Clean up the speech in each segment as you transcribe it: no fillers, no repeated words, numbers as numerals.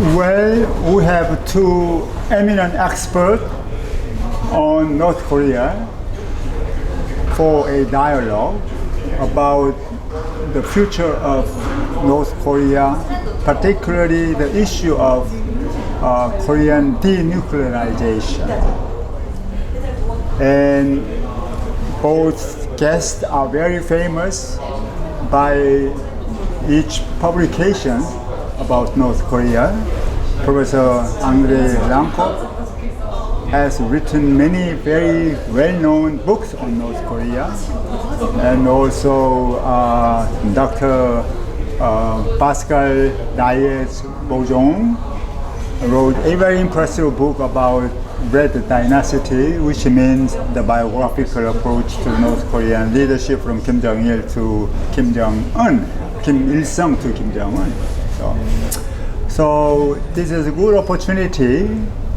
Well, we have two eminent experts on North Korea for a dialogue about the future of North Korea, particularly the issue of Korean denuclearization. And both guests are very famous by each publication about North Korea. Professor Andrei Nikolaevich has written many very well-known books on North Korea, and also Dr. Pascal Daye's-Bojong wrote a very impressive book about Red Dynasty, which means the biographical approach to North Korean leadership from Kim Jong-il to Kim Jong-un, Kim Il-sung to Kim Jong-un. So this is a good opportunity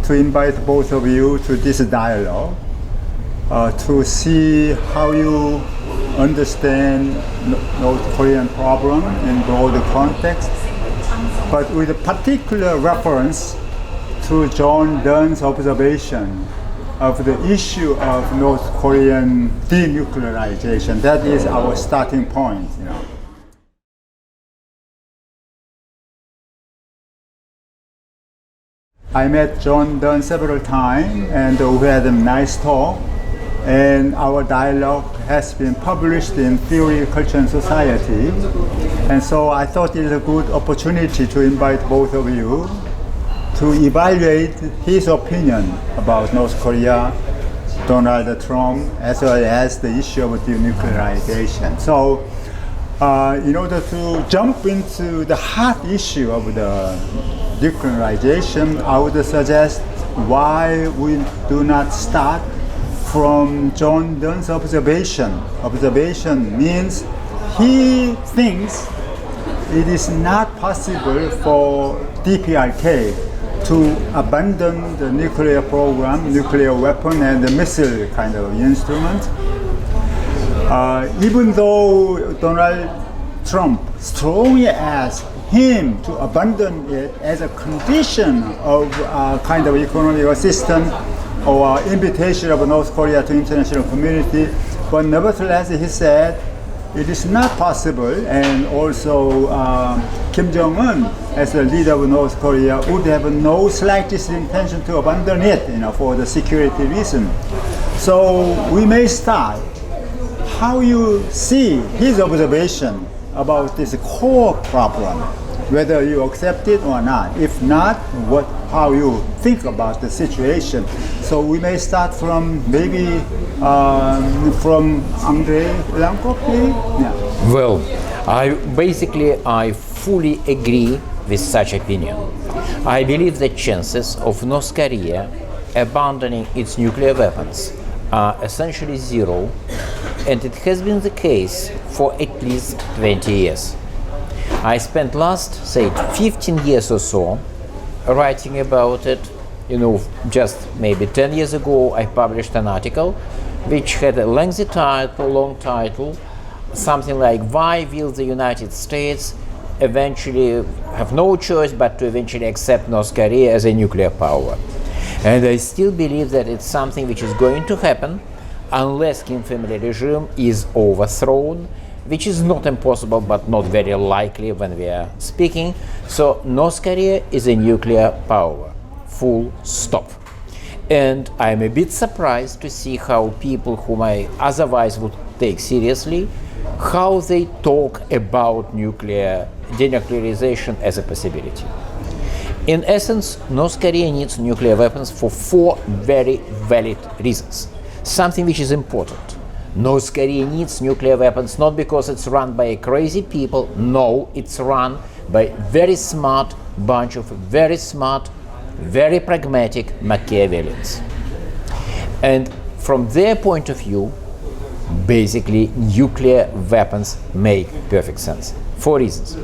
to invite both of you to this dialogue to see how you understand North Korean problem in broader context, but with a particular reference to John Dunn's observation of the issue of North Korean denuclearization. That is our starting point. I met John Dunn several times, and we had a nice talk, and our dialogue has been published in Theory, Culture and Society, and so I thought it is a good opportunity to invite both of you to evaluate his opinion about North Korea, Donald Trump, as well as the issue of denuclearization. So in order to jump into the hot issue of the denuclearization, I would suggest why we do not start from John Dunn's observation. Observation means he thinks it is not possible for DPRK to abandon the nuclear program, nuclear weapon and the missile kind of instrument. Even though Donald Trump strongly asked him to abandon it as a condition of kind of economic assistance or invitation of North Korea to international community, but nevertheless he said it is not possible, and also Kim Jong-un as the leader of North Korea would have no slightest intention to abandon it, for the security reason. So we may start how you see his observation about this core problem, whether you accept it or not. If not, how you think about the situation. So we may start from maybe from Andrei Nikolaevich. Yeah. Well, I fully agree with such opinion. I believe the chances of North Korea abandoning its nuclear weapons are essentially zero, and it has been the case for at least 20 years. I spent last, 15 years or so writing about it. Just maybe 10 years ago I published an article which had a lengthy title, long title, something like "Why will the United States eventually have no choice but to eventually accept North Korea as a nuclear power?" And I still believe that it's something which is going to happen unless Kim family regime is overthrown, which is not impossible but not very likely when we are speaking. So North Korea is a nuclear power, full stop. And I'm a bit surprised to see how people whom I otherwise would take seriously, how they talk about nuclear denuclearization as a possibility. In essence, North Korea needs nuclear weapons for 4 very valid reasons. Something which is important. North Korea needs nuclear weapons not because it's run by crazy people. No, it's run by very smart bunch of very smart, very pragmatic Machiavellians. And from their point of view, basically nuclear weapons make perfect sense. 4 reasons.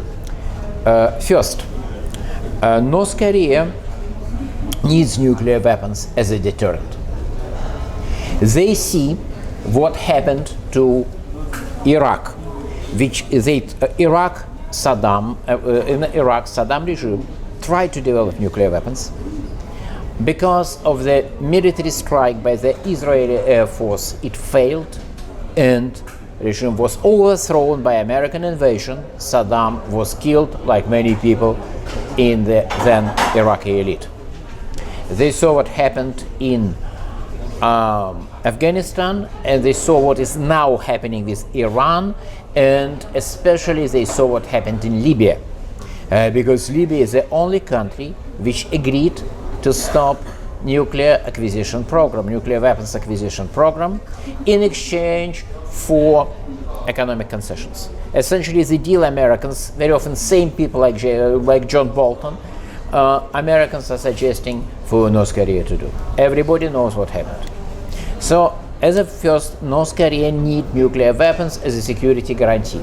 First, North Korea needs nuclear weapons as a deterrent. They see what happened to Iraq, which is Saddam regime tried to develop nuclear weapons. Because of the military strike by the Israeli Air Force, it failed, and the regime was overthrown by American invasion. Saddam was killed, like many people in the then Iraqi elite. They saw what happened in Afghanistan, and they saw what is now happening with Iran, and especially they saw what happened in Libya, because Libya is the only country which agreed to stop nuclear acquisition program, nuclear weapons acquisition program, in exchange for economic concessions. Essentially, the deal Americans, very often same people like John Bolton, Americans are suggesting for North Korea to do. Everybody knows what happened. So, as a first, North Korea need nuclear weapons as a security guarantee,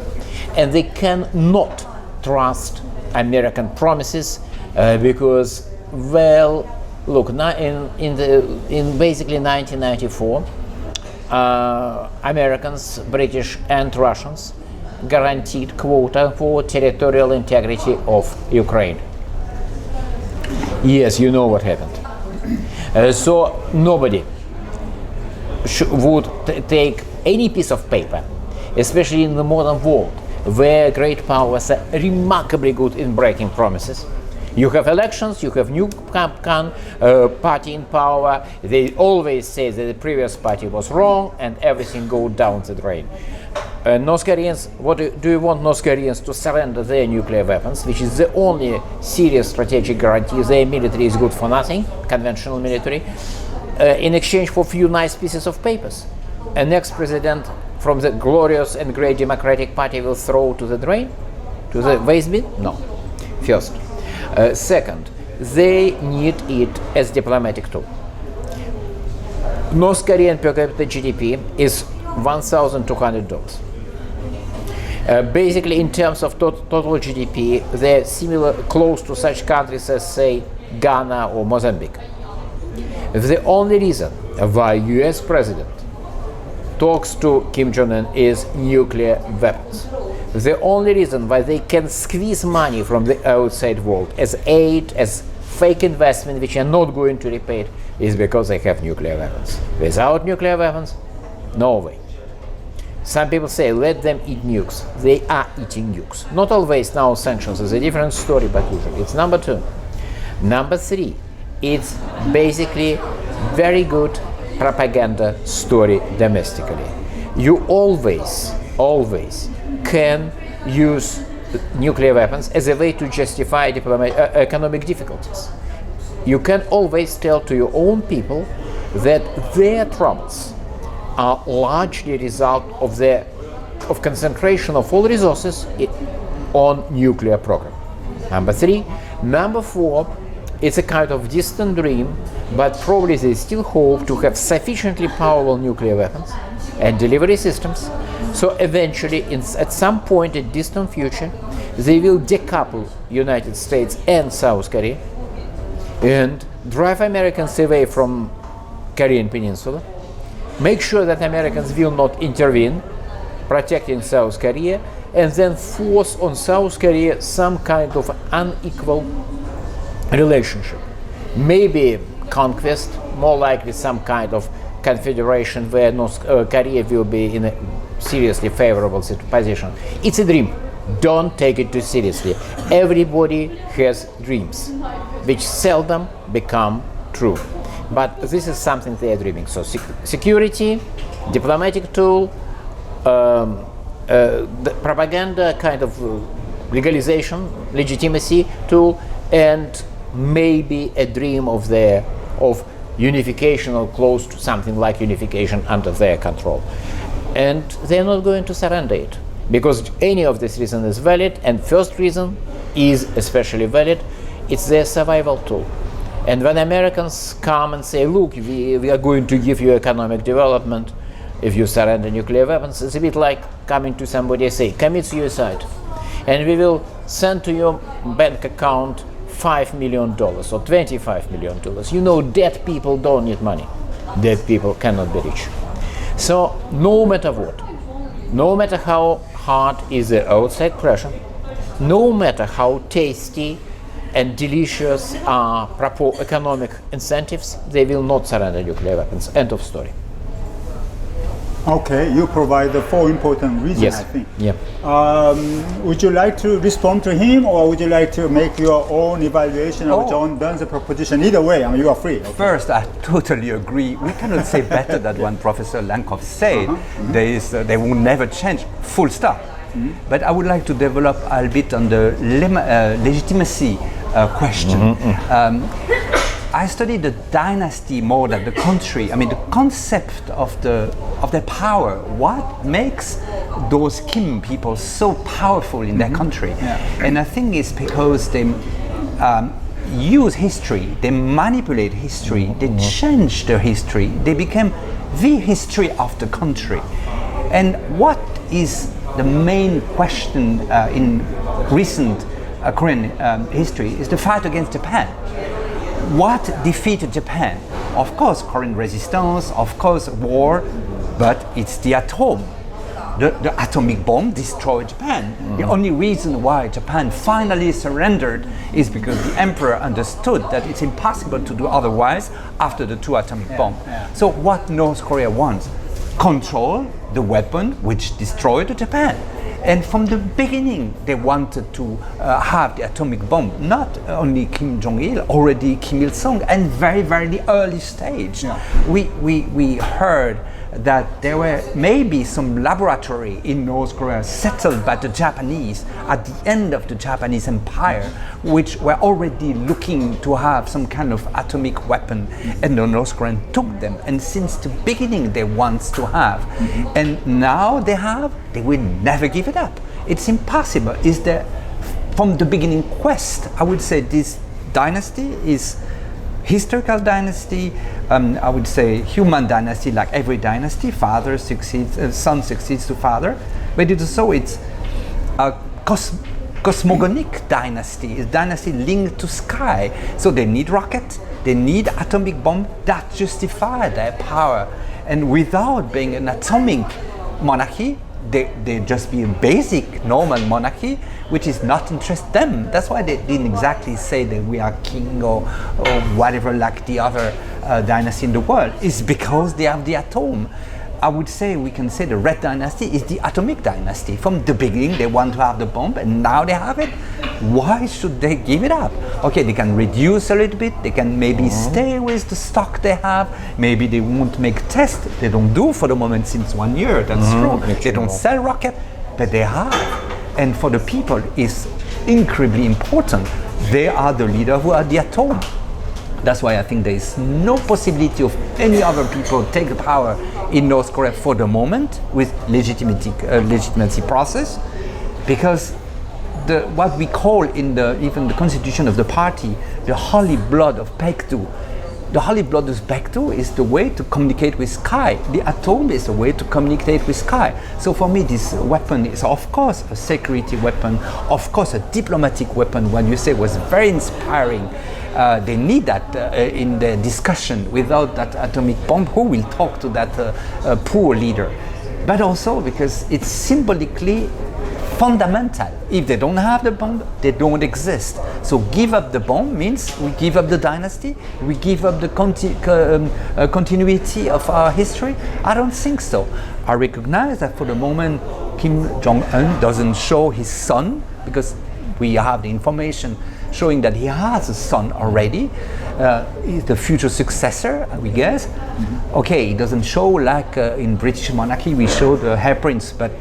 and they cannot trust American promises because, well, look, in basically 1994, Americans, British, and Russians guaranteed quote-unquote territorial integrity of Ukraine. Yes, you know what happened. So nobody would take any piece of paper, especially in the modern world, where great powers are remarkably good in breaking promises. You have elections, you have new party in power, they always say that the previous party was wrong and everything goes down the drain. North Koreans, do you want North Koreans to surrender their nuclear weapons, which is the only serious strategic guarantee their military is good for nothing, conventional military, in exchange for a few nice pieces of papers? A next president from the glorious and great Democratic Party will throw to the drain, to the waste bin? No. First. Second, they need it as diplomatic tool. North Korean per capita GDP is $1,200. Basically, in terms of total GDP, they're similar, close to such countries as, say, Ghana or Mozambique. The only reason why US president talks to Kim Jong-un is nuclear weapons. The only reason why they can squeeze money from the outside world as aid, as fake investment, which are not going to repay it, is because they have nuclear weapons. Without nuclear weapons, no way. Some people say, let them eat nukes. They are eating nukes. Not always. Now sanctions is a different story, but usually. It's number two. Number three, it's basically very good propaganda story domestically. You always can use nuclear weapons as a way to justify economic difficulties. You can always tell to your own people that their troubles are largely a result of concentration of all resources on nuclear program. Number three. Number four, it's a kind of distant dream, but probably they still hope to have sufficiently powerful nuclear weapons and delivery systems, so eventually, at some point in distant future, they will decouple United States and South Korea and drive Americans away from Korean Peninsula, make sure that Americans will not intervene, protecting South Korea, and then force on South Korea some kind of unequal relationship. Maybe conquest, more likely some kind of confederation where North Korea will be in a seriously favorable position. It's a dream. Don't take it too seriously. Everybody has dreams, which seldom become true. But this is something they are dreaming. So security, diplomatic tool, the propaganda kind of legalization, legitimacy tool, and maybe a dream of unification or close to something like unification under their control. And they're not going to surrender it, because any of this reason is valid, and first reason is especially valid. It's their survival tool. And when Americans come and say, look, we are going to give you economic development if you surrender nuclear weapons, it's a bit like coming to somebody and say, commit suicide, and we will send to your bank account $5 million or $25 million. You know, dead people don't need money. Dead people cannot be rich. So no matter what, no matter how hard is the outside pressure, no matter how tasty and delicious economic incentives, they will not surrender nuclear weapons. End of story. Okay, you provide the 4 important reasons, Yes. I think. Yeah. Would you like to respond to him, or would you like to make your own evaluation of John Dunn's proposition? Either way, I mean, you are free. Okay. First, I totally agree. We cannot say better than what Professor Lankov said. They will never change, full stop. But I would like to develop a bit on the legitimacy question. I studied the dynasty more than the country. I mean, the concept of their power. What makes those Kim people so powerful in their country? And I think it's because they use history, they manipulate history, they change their history, they became the history of the country. And what is the main question in recent Korean history is the fight against Japan. What defeated Japan? Of course, Korean resistance, of course, war, but it's the atom. The atomic bomb destroyed Japan. The only reason why Japan finally surrendered is because the emperor understood that it's impossible to do otherwise after the 2 atomic bombs. So what North Korea wants? Control the weapon which destroyed Japan. And from the beginning, they wanted to have the atomic bomb. Not only Kim Jong-il, already Kim Il-sung, and very, very early stage. We heard that there were maybe some laboratory in North Korea settled by the Japanese at the end of the Japanese Empire, which were already looking to have some kind of atomic weapon, and the North Koreans took them. And since the beginning, they want to have, and now they will never give it up. It's impossible. Is there, from the beginning quest? I would say this dynasty is historical dynasty, I would say human dynasty, like every dynasty, father succeeds, son succeeds to father, but it's a cosmogonic dynasty, it's dynasty linked to sky. So they need rocket, they need atomic bomb that justify their power. And without being an atomic monarchy, they just be a basic normal monarchy, which is not interest them. That's why they didn't exactly say that we are king or whatever like the other dynasty in the world. It's because they have the atom. I would say we can say the Red Dynasty is the atomic dynasty. From the beginning they want to have the bomb, and now they have it. Why should they give it up? Okay, they can reduce a little bit, they can maybe stay with the stock they have, maybe they won't make tests. They don't do for the moment since 1 year, that's true. They don't sell rocket, but they have. And for the people it's incredibly important. They are the leader who are the atom. That's why I think there is no possibility of any other people take the power in North Korea for the moment with legitimacy process, because what we call in even the constitution of the party, the holy blood of Baekdu. The holy blood of Baekdu is the way to communicate with sky. The atom is the way to communicate with sky. So for me, this weapon is of course a security weapon, of course a diplomatic weapon. When you say it was very inspiring. They need that in the discussion. Without that atomic bomb, who will talk to that poor leader? But also because it's symbolically fundamental. If they don't have the bomb, they don't exist. So give up the bomb means we give up the dynasty, we give up the continuity of our history. I don't think so. I recognize that for the moment Kim Jong-un doesn't show his son, because we have the information showing that he has a son already. He's the future successor, we guess. Okay, he doesn't show like in British monarchy we show the hair prince, but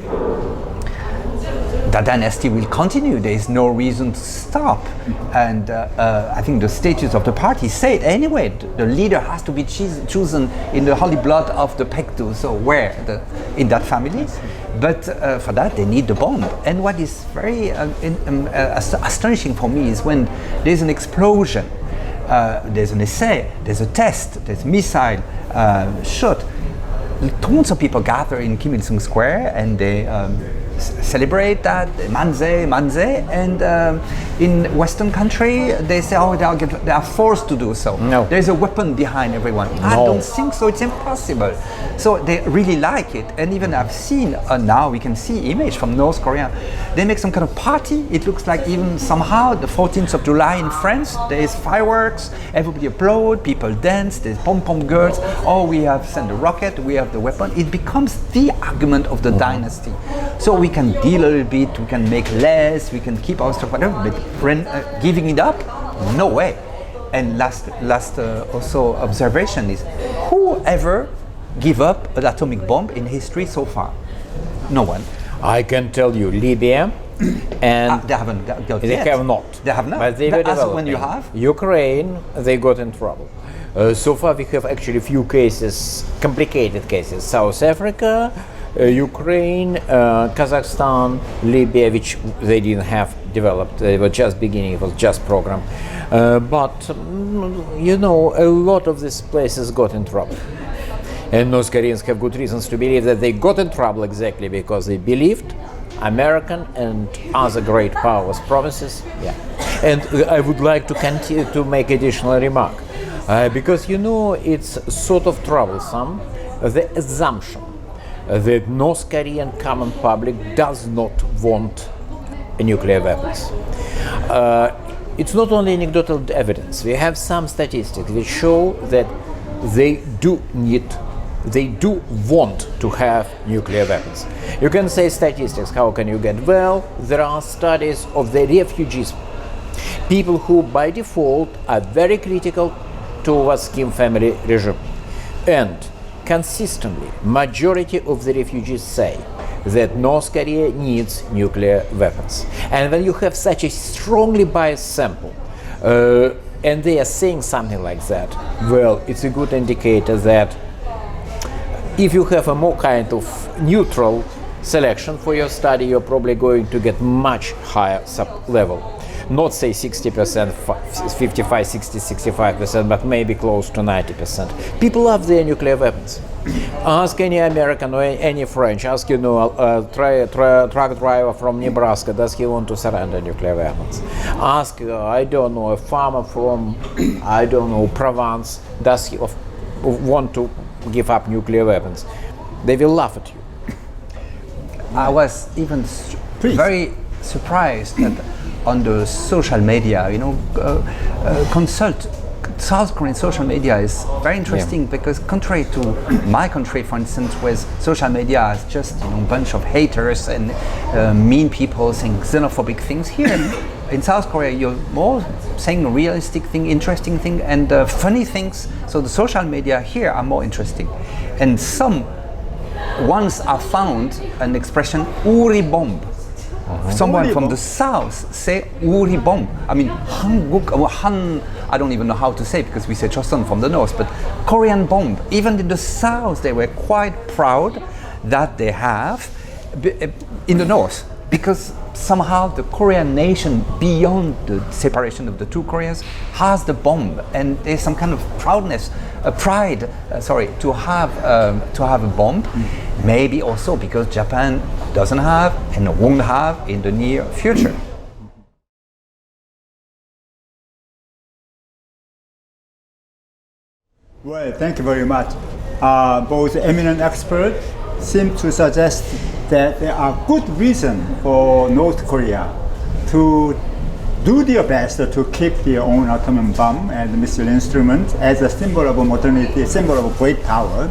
the dynasty will continue. There is no reason to stop. And I think the statutes of the party say it anyway. The leader has to be chosen in the holy blood of the Baekdu. So where? In that family. But for that they need the bomb. And what is very astonishing for me is when there's an explosion, there's an essay, there's a test, there's a missile shot. Tons of people gather in Kim Il-sung Square and they celebrate that, manze, and in Western country, they say, oh, they are forced to do so. No. There's a weapon behind everyone. No. I don't think so, it's impossible. So they really like it, and even I've seen, now we can see image from North Korea, they make some kind of party. It looks like even somehow the 14th of July in France, there is fireworks, everybody applaud, people dance, there's pom-pom girls, oh, we have sent a rocket, we have the weapon. It becomes the argument of the dynasty. So we can deal a little bit, we can make less, we can keep our stuff, whatever, but giving it up, no way. And last also observation is, whoever give up an atomic bomb in history so far? No one. I can tell you, Libya, and they haven't got they yet. have not. They have not. But they were As when developing. you have? Ukraine, they got in trouble. So far, we have actually few cases, complicated cases. South Africa, Ukraine, Kazakhstan, Libya, which they didn't have developed. They were just beginning. It was just program. But you know, a lot of these places got in trouble. And North Koreans have good reasons to believe that they got in trouble exactly because they believed American and other great powers' promises. Yeah. And I would like to continue to make additional remark. Because you know, it's sort of troublesome, the assumption that North Korean common public does not want nuclear weapons. It's not only anecdotal evidence. We have some statistics which show that they do want to have nuclear weapons. You can say statistics, how can you get? Well, there are studies of the refugees, people who by default are very critical towards Kim family regime. And consistently, majority of the refugees say that North Korea needs nuclear weapons. And when you have such a strongly biased sample, and they are saying something like that, well, it's a good indicator that if you have a more kind of neutral selection for your study, you're probably going to get much higher sub-level. Not say 60%, 55, 60, 65%, but maybe close to 90%. People love their nuclear weapons. Ask any American or any French, ask, you know, truck driver from Nebraska, does he want to surrender nuclear weapons? Ask, I don't know, a farmer from, I don't know, Provence, does he want to give up nuclear weapons? They will laugh at you. I was even very surprised that on the social media, you know, consult South Korean social media is very interesting because contrary to my country, for instance, where social media is just, you know, a bunch of haters and mean people saying xenophobic things, here in South Korea you're more saying realistic thing, interesting thing, and funny things. So the social media here are more interesting. And once I found an expression "uri bomb." Someone from the south say "uri bomb." I mean, Han, I don't even know how to say because we say Chosun from the north, but Korean bomb. Even in the south, they were quite proud that they have in the north, because somehow the Korean nation, beyond the separation of the two Koreas, has the bomb, and there's some kind of proudness, pride. To have a bomb. Maybe also because Japan doesn't have and won't have in the near future. Well, thank you very much. Both eminent experts seem to suggest that there are good reasons for North Korea to do their best to keep their own atomic bomb and missile instrument as a symbol of modernity, a symbol of great power.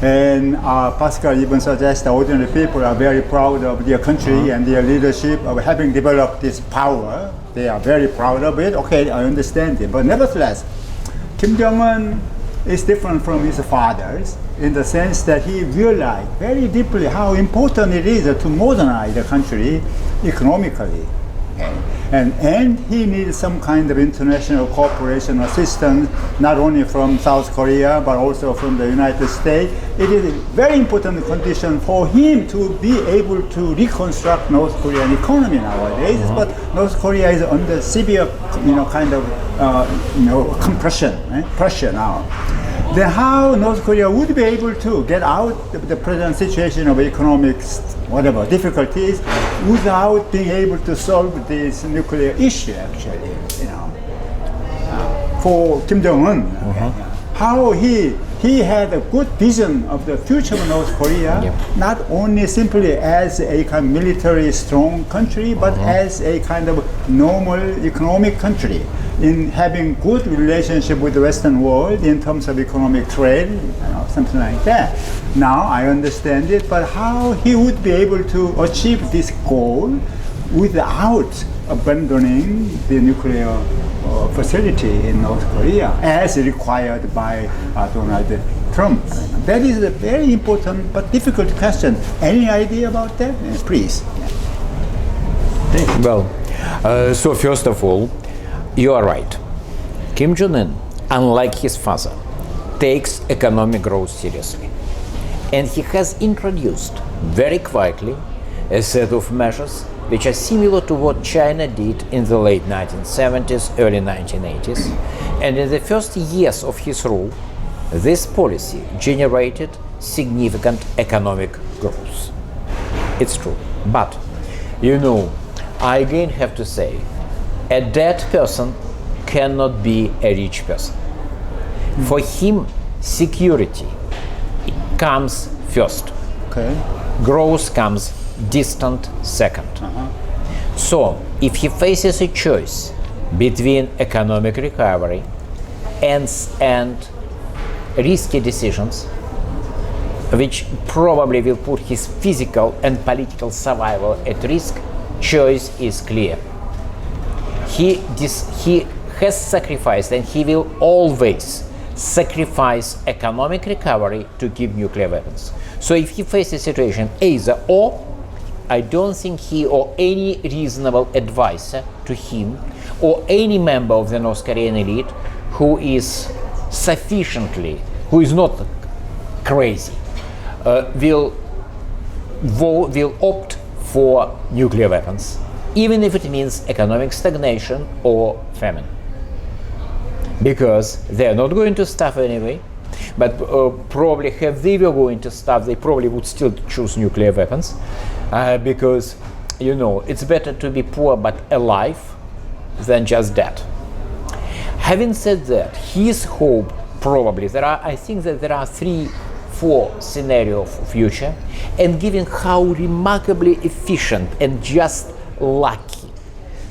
And Pascal even suggests that ordinary people are very proud of their country and their leadership of having developed this power. They are very proud of it. Okay, I understand it. But nevertheless, Kim Jong-un is different from his fathers in the sense that he realized very deeply how important it is to modernize the country economically. Okay? And he needs some kind of international cooperation assistance, not only from South Korea, but also from the United States. It is a very important condition for him to be able to reconstruct North Korean economy nowadays. But North Korea is under severe, compression, pressure now. then how North Korea would be able to get out of the present situation of economic whatever difficulties without being able to solve this nuclear issue, actually, for Kim Jong-un, how he had a good vision of the future of North Korea, not only simply as a kind of military strong country, but as a kind of normal economic country, in having good relationship with the Western world in terms of economic trade, something like that. Now I understand it, but how he would be able to achieve this goal without abandoning the nuclear facility in North Korea as required by Donald Trump? That is a very important but difficult question. Any idea about that? Please. Well, so first of all, you are right. Kim Jong-un, unlike his father, takes economic growth seriously. And he has introduced very quietly a set of measures which are similar to what China did in the late 1970s, early 1980s. And in the first years of his rule, this policy generated significant economic growth. It's true. But, I again have to say, a dead person cannot be a rich person. For him, security comes first. Okay. Growth comes distant second. So, if he faces a choice between economic recovery and risky decisions, which probably will put his physical and political survival at risk, choice is clear. He has sacrificed, and he will always sacrifice economic recovery to keep nuclear weapons. So if he faces a situation either or, I don't think he or any reasonable advisor to him or any member of the North Korean elite who is not crazy, will opt for nuclear weapons, even if it means economic stagnation or famine. Because they're not going to starve anyway, but probably if they were going to starve, they probably would still choose nuclear weapons, because, it's better to be poor but alive than just dead. Having said that, his hope probably, I think that there are 3-4 scenarios of future, and given how remarkably efficient and just lucky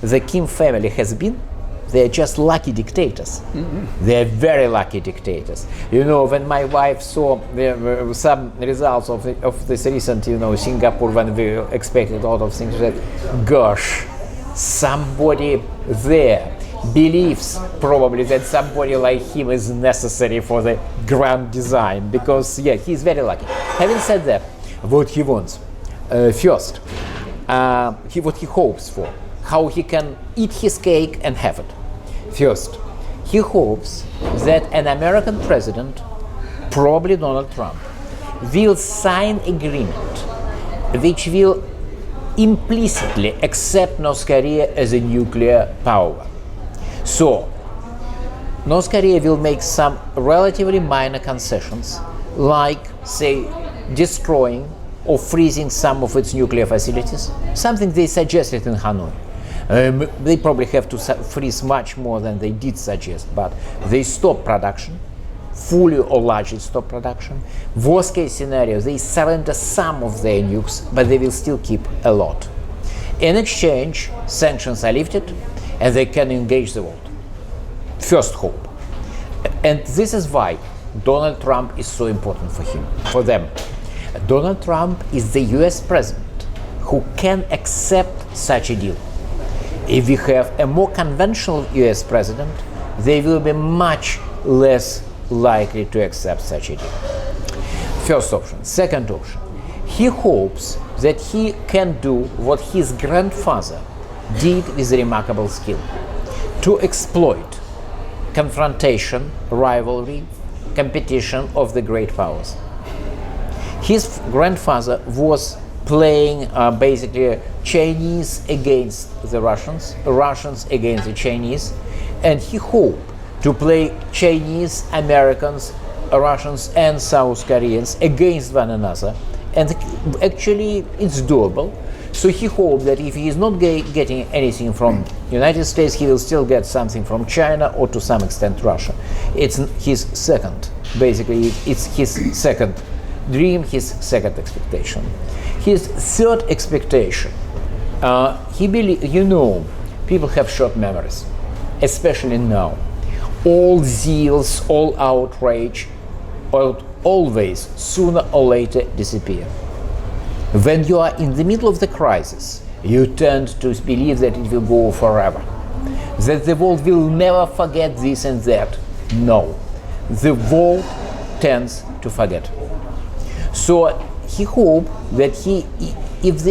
the Kim family has been, they're just lucky dictators. They're very lucky dictators. When my wife saw some results of this recent, Singapore, when we expected a lot of things, she said, gosh, somebody there believes probably that somebody like him is necessary for the grand design, because he's very lucky. Having said that, what he wants, first, what he hopes for, how he can eat his cake and have it. First, he hopes that an American president, probably Donald Trump, will sign agreement which will implicitly accept North Korea as a nuclear power. So, North Korea will make some relatively minor concessions, like, say, destroying or freezing some of its nuclear facilities, something they suggested in Hanoi. They probably have to freeze much more than they did suggest, but they stop production, fully or largely stop production. Worst case scenario, they surrender some of their nukes, but they will still keep a lot. In exchange, sanctions are lifted, and they can engage the world. First hope. And this is why Donald Trump is so important for them. Donald Trump is the US president who can accept such a deal. If we have a more conventional US president, they will be much less likely to accept such a deal. First option. Second option. He hopes that he can do what his grandfather did with remarkable skill, to exploit confrontation, rivalry, competition of the great powers. His grandfather was playing basically Chinese against the Russians, Russians against the Chinese, and he hoped to play Chinese, Americans Russians and South Koreans against one another, and actually it's doable. So he hoped that if he is not getting anything from United States, he will still get something from China or to some extent Russia. It's his second, basically it's his second dream, his second expectation. His third expectation, he believed, people have short memories, especially now. All zeals, all outrage, always, sooner or later, disappear. When you are in the middle of the crisis, you tend to believe that it will go forever, that the world will never forget this and that. No, the world tends to forget. So he hoped that if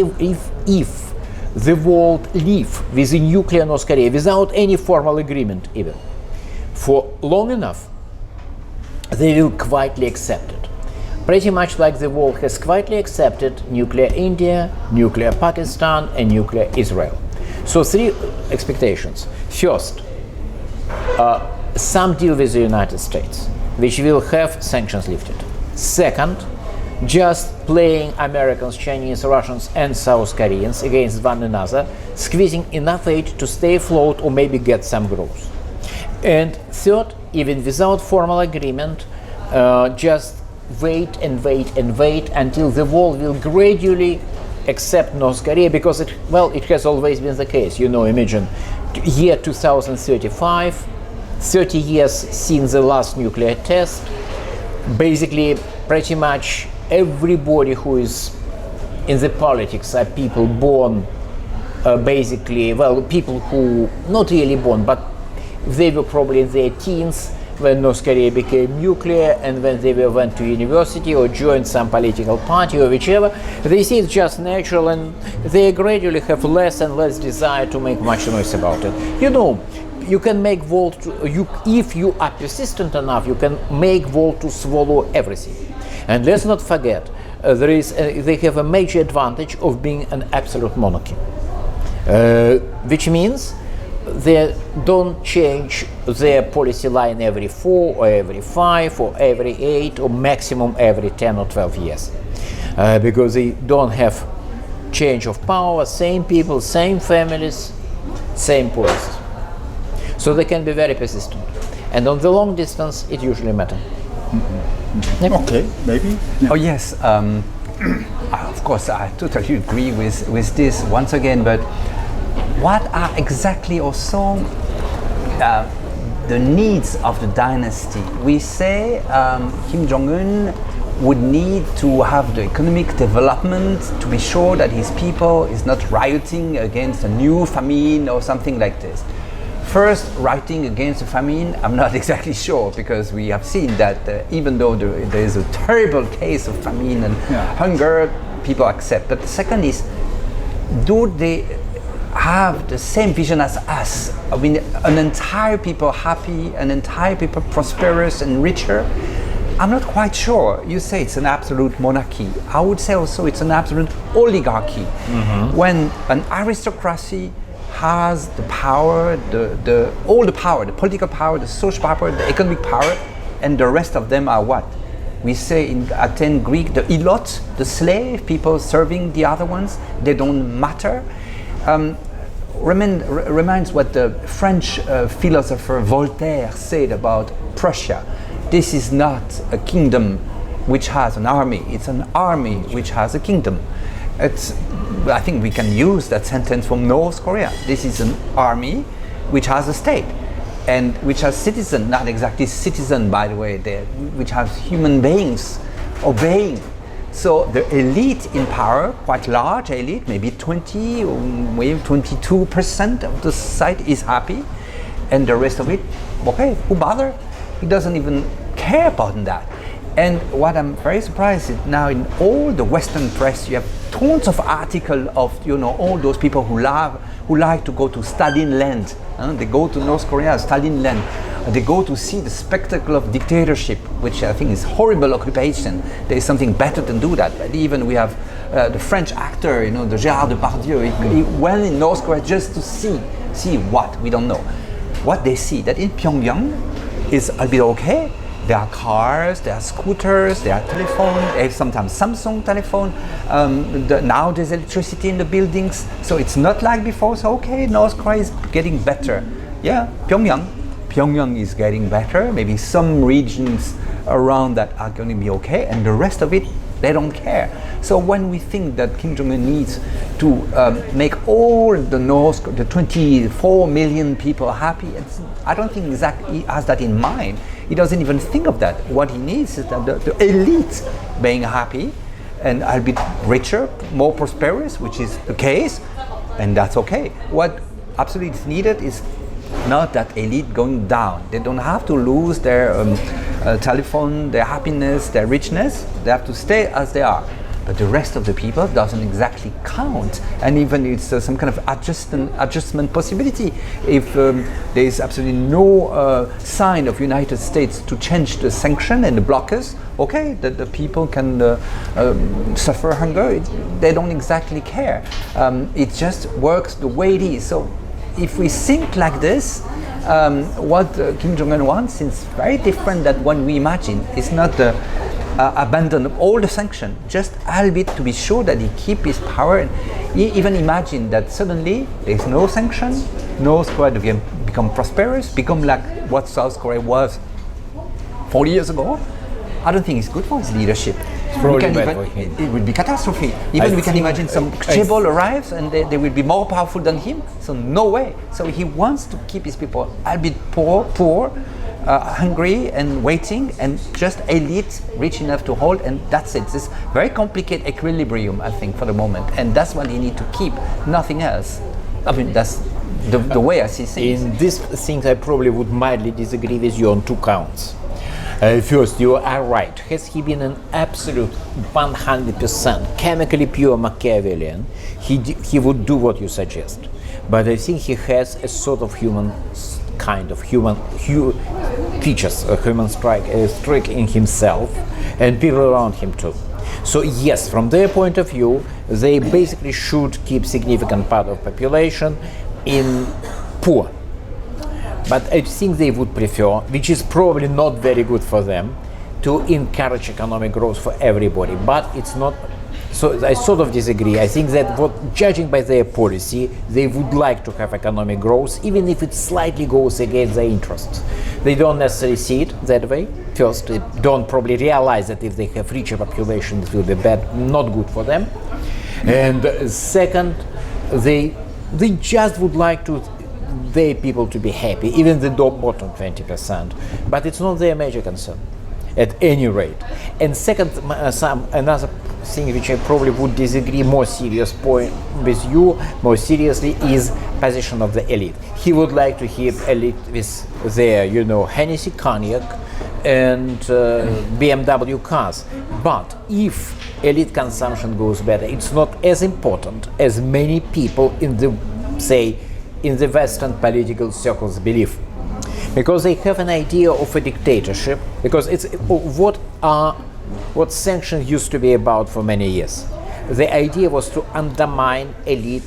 the world live with a nuclear North Korea without any formal agreement even, for long enough, they will quietly accept it. Pretty much like the world has quietly accepted nuclear India, nuclear Pakistan, and nuclear Israel. So three expectations. First, some deal with the United States, which will have sanctions lifted. Second, just playing Americans, Chinese, Russians, and South Koreans against one another, squeezing enough aid to stay afloat or maybe get some growth. And third, even without formal agreement, just wait and wait and wait until the world will gradually accept North Korea, because it has always been the case. Imagine year 2035, 30 years since the last nuclear test. Basically, pretty much everybody who is in the politics are people born, people who not really born, but they were probably in their teens when North Korea became nuclear, and when they went to university or joined some political party or whichever, they see it's just natural, and they gradually have less and less desire to make much noise about it. You can make world if you are persistent enough, you can make world to swallow everything. And let's not forget, they have a major advantage of being an absolute monarchy, which means they don't change their policy line every 4 or every 5 or every 8 or maximum every 10 or 12 years, because they don't have change of power, same people, same families, same policies. So they can be very persistent, and on the long distance it usually matters. Yeah. Okay, maybe. Yeah. Oh yes, of course I totally agree with this once again, but what are exactly also the needs of the dynasty? We say Kim Jong-un would need to have the economic development to be sure that his people is not rioting against a new famine or something like this. First, rioting against a famine, I'm not exactly sure, because we have seen that even though there is a terrible case of famine and hunger, people accept. But the second is, do they have the same vision as us? I mean, an entire people happy, an entire people prosperous and richer? I'm not quite sure. You say it's an absolute monarchy. I would say also it's an absolute oligarchy. Mm-hmm. When an aristocracy has the power, all the power, the political power, the social power, the economic power, and the rest of them are what? We say in Athens, Greek, the ilot, the slave, people serving the other ones, they don't matter. Reminds what the French philosopher Voltaire said about Prussia. This is not a kingdom which has an army, it's an army which has a kingdom. I think we can use that sentence from North Korea. This is an army which has a state, and which has citizens, not exactly citizen by the way, which has human beings obeying. So the elite in power, quite large elite, maybe 20 or maybe 22% of the society is happy, and the rest of it, okay, who bother? He doesn't even care about that. And what I'm very surprised is now in all the Western press, you have tons of articles of all those people who like to go to Stalin land. They go to North Korea, Stalin land. They go to see the spectacle of dictatorship, which I think is horrible occupation. There is something better than do that. But even we have the French actor, the Gérard Depardieu. He went in North Korea just to see what we don't know. What they see that in Pyongyang is a bit okay. There are cars, there are scooters, there are telephones, sometimes Samsung telephone. Now there's electricity in the buildings, so it's not like before. So okay, North Korea is getting better. Yeah, Pyongyang is getting better. Maybe some regions around that are going to be okay, and the rest of it, they don't care. So when we think that Kim Jong-un needs to make all the North, the 24 million people happy, I don't think exactly he has that in mind. He doesn't even think of that. What he needs is that the elite being happy and a bit richer, more prosperous, which is the case, and that's okay. What absolutely is needed is not that elite going down. They don't have to lose their telephone, their happiness, their richness. They have to stay as they are. But the rest of the people doesn't exactly count, and even it's some kind of adjustment possibility. If there is absolutely no sign of United States to change the sanction and the blockers, okay, that the people can suffer hunger. They don't exactly care. It just works the way it is. So if we think like this, what Kim Jong-un wants is very different than what we imagine. It's not abandon all the sanction, just a little bit to be sure that he keep his power. And he even imagine that suddenly there's no sanction, North Korea will become prosperous, become like what South Korea was 40 years ago. I don't think it's good for his leadership. It would be catastrophe. Even we can imagine some chaebol arrives and they will be more powerful than him. So no way. So he wants to keep his people a bit poor, hungry and waiting, and just elite rich enough to hold, and that's it. This very complicated equilibrium, I think, for the moment, and that's what he need to keep, nothing else. I mean, that's the way I see things. In these things, I probably would mildly disagree with you on two counts. First, you are right. Has he been an absolute 100% chemically pure Machiavellian, he would do what you suggest. But I think he has a sort of human features, a human streak in himself, and people around him too. So yes, from their point of view, they basically should keep significant part of population in poor. But I think they would prefer, which is probably not very good for them, to encourage economic growth for everybody. But it's not. So I sort of disagree. I think that judging by their policy, they would like to have economic growth, even if it slightly goes against their interests. They don't necessarily see it that way. First, they don't probably realize that if they have richer population, it will be not good for them. And second, they just would like their people to be happy, even the bottom 20%. But it's not their major concern, at any rate. And second, another thing which I probably would disagree more serious point with you more seriously is position of the elite. He would like to keep elite with their, Hennessy cognac and BMW cars. But if elite consumption goes better, it's not as important as many people in the Western political circles believe. Because they have an idea of a dictatorship, because it's what sanctions used to be about for many years. The idea was to undermine elite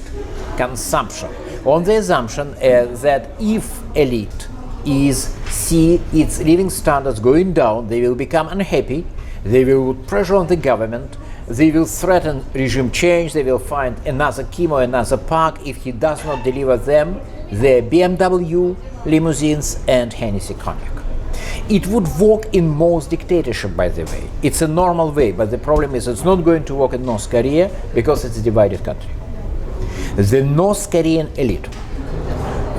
consumption, on the assumption that if elite see its living standards going down, they will become unhappy, they will put pressure on the government, they will threaten regime change, they will find another Kim or another Park if he does not deliver them their BMW, limousines and Hennessy cognac. It would work in most dictatorships, by the way. It's a normal way, but the problem is it's not going to work in North Korea because it's a divided country. The North Korean elite,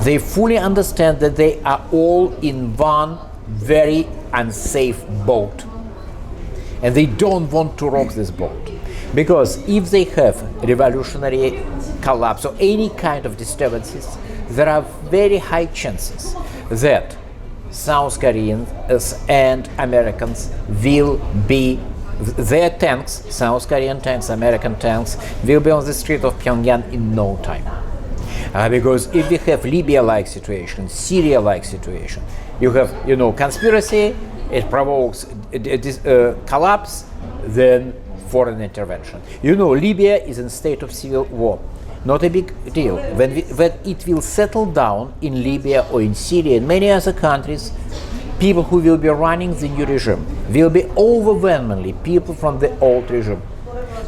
they fully understand that they are all in one very unsafe boat. And they don't want to rock this boat. Because if they have revolutionary collapse or any kind of disturbances, there are very high chances that South Koreans and Americans will be, their tanks, South Korean tanks, American tanks, will be on the street of Pyongyang in no time. Because if we have Libya-like situation, Syria-like situation, you have, conspiracy, it provokes collapse, then foreign intervention. Libya is in state of civil war. Not a big deal. When it will settle down in Libya or in Syria and many other countries, people who will be running the new regime will be overwhelmingly people from the old regime.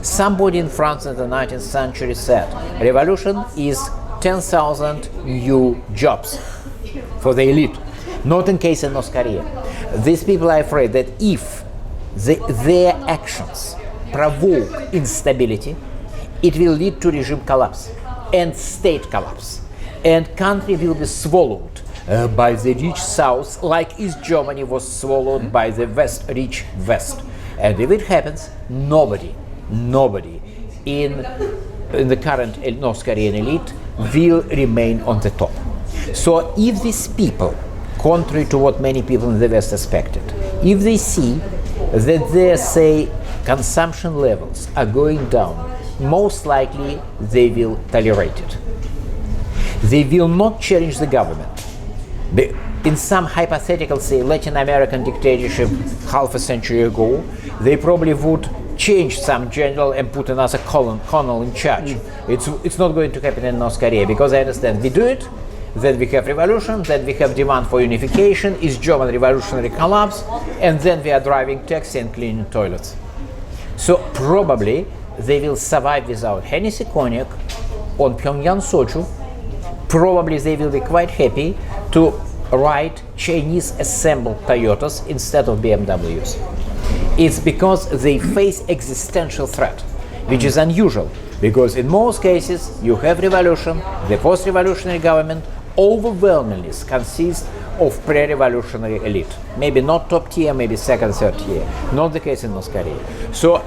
Somebody in France in the 19th century said, revolution is 10,000 new jobs for the elite. Not in case in North Korea. These people are afraid that if their actions provoke instability, it will lead to regime collapse and state collapse. And country will be swallowed by the rich South, like East Germany was swallowed by the rich West. And if it happens, nobody in the current North Korean elite will remain on the top. So if these people, contrary to what many people in the West expected, if they see that their, say, consumption levels are going down, most likely they will tolerate it. They will not challenge the government. In some hypothetical, say, Latin American dictatorship half a century ago, they probably would change some general and put another colonel in charge. It's not going to happen in North Korea, because I understand we do it, then we have revolution, then we have demand for unification, East German revolutionary collapse, and then we are driving taxi and cleaning toilets. So probably they will survive without Hennessy cognac on Pyongyang soju. Probably they will be quite happy to ride Chinese assembled Toyotas instead of BMWs. It's because they face existential threat, which is unusual, because in most cases you have revolution, the post-revolutionary government overwhelmingly consists of pre-revolutionary elite. Maybe not top tier, maybe second, third tier. Not the case in North Korea. So,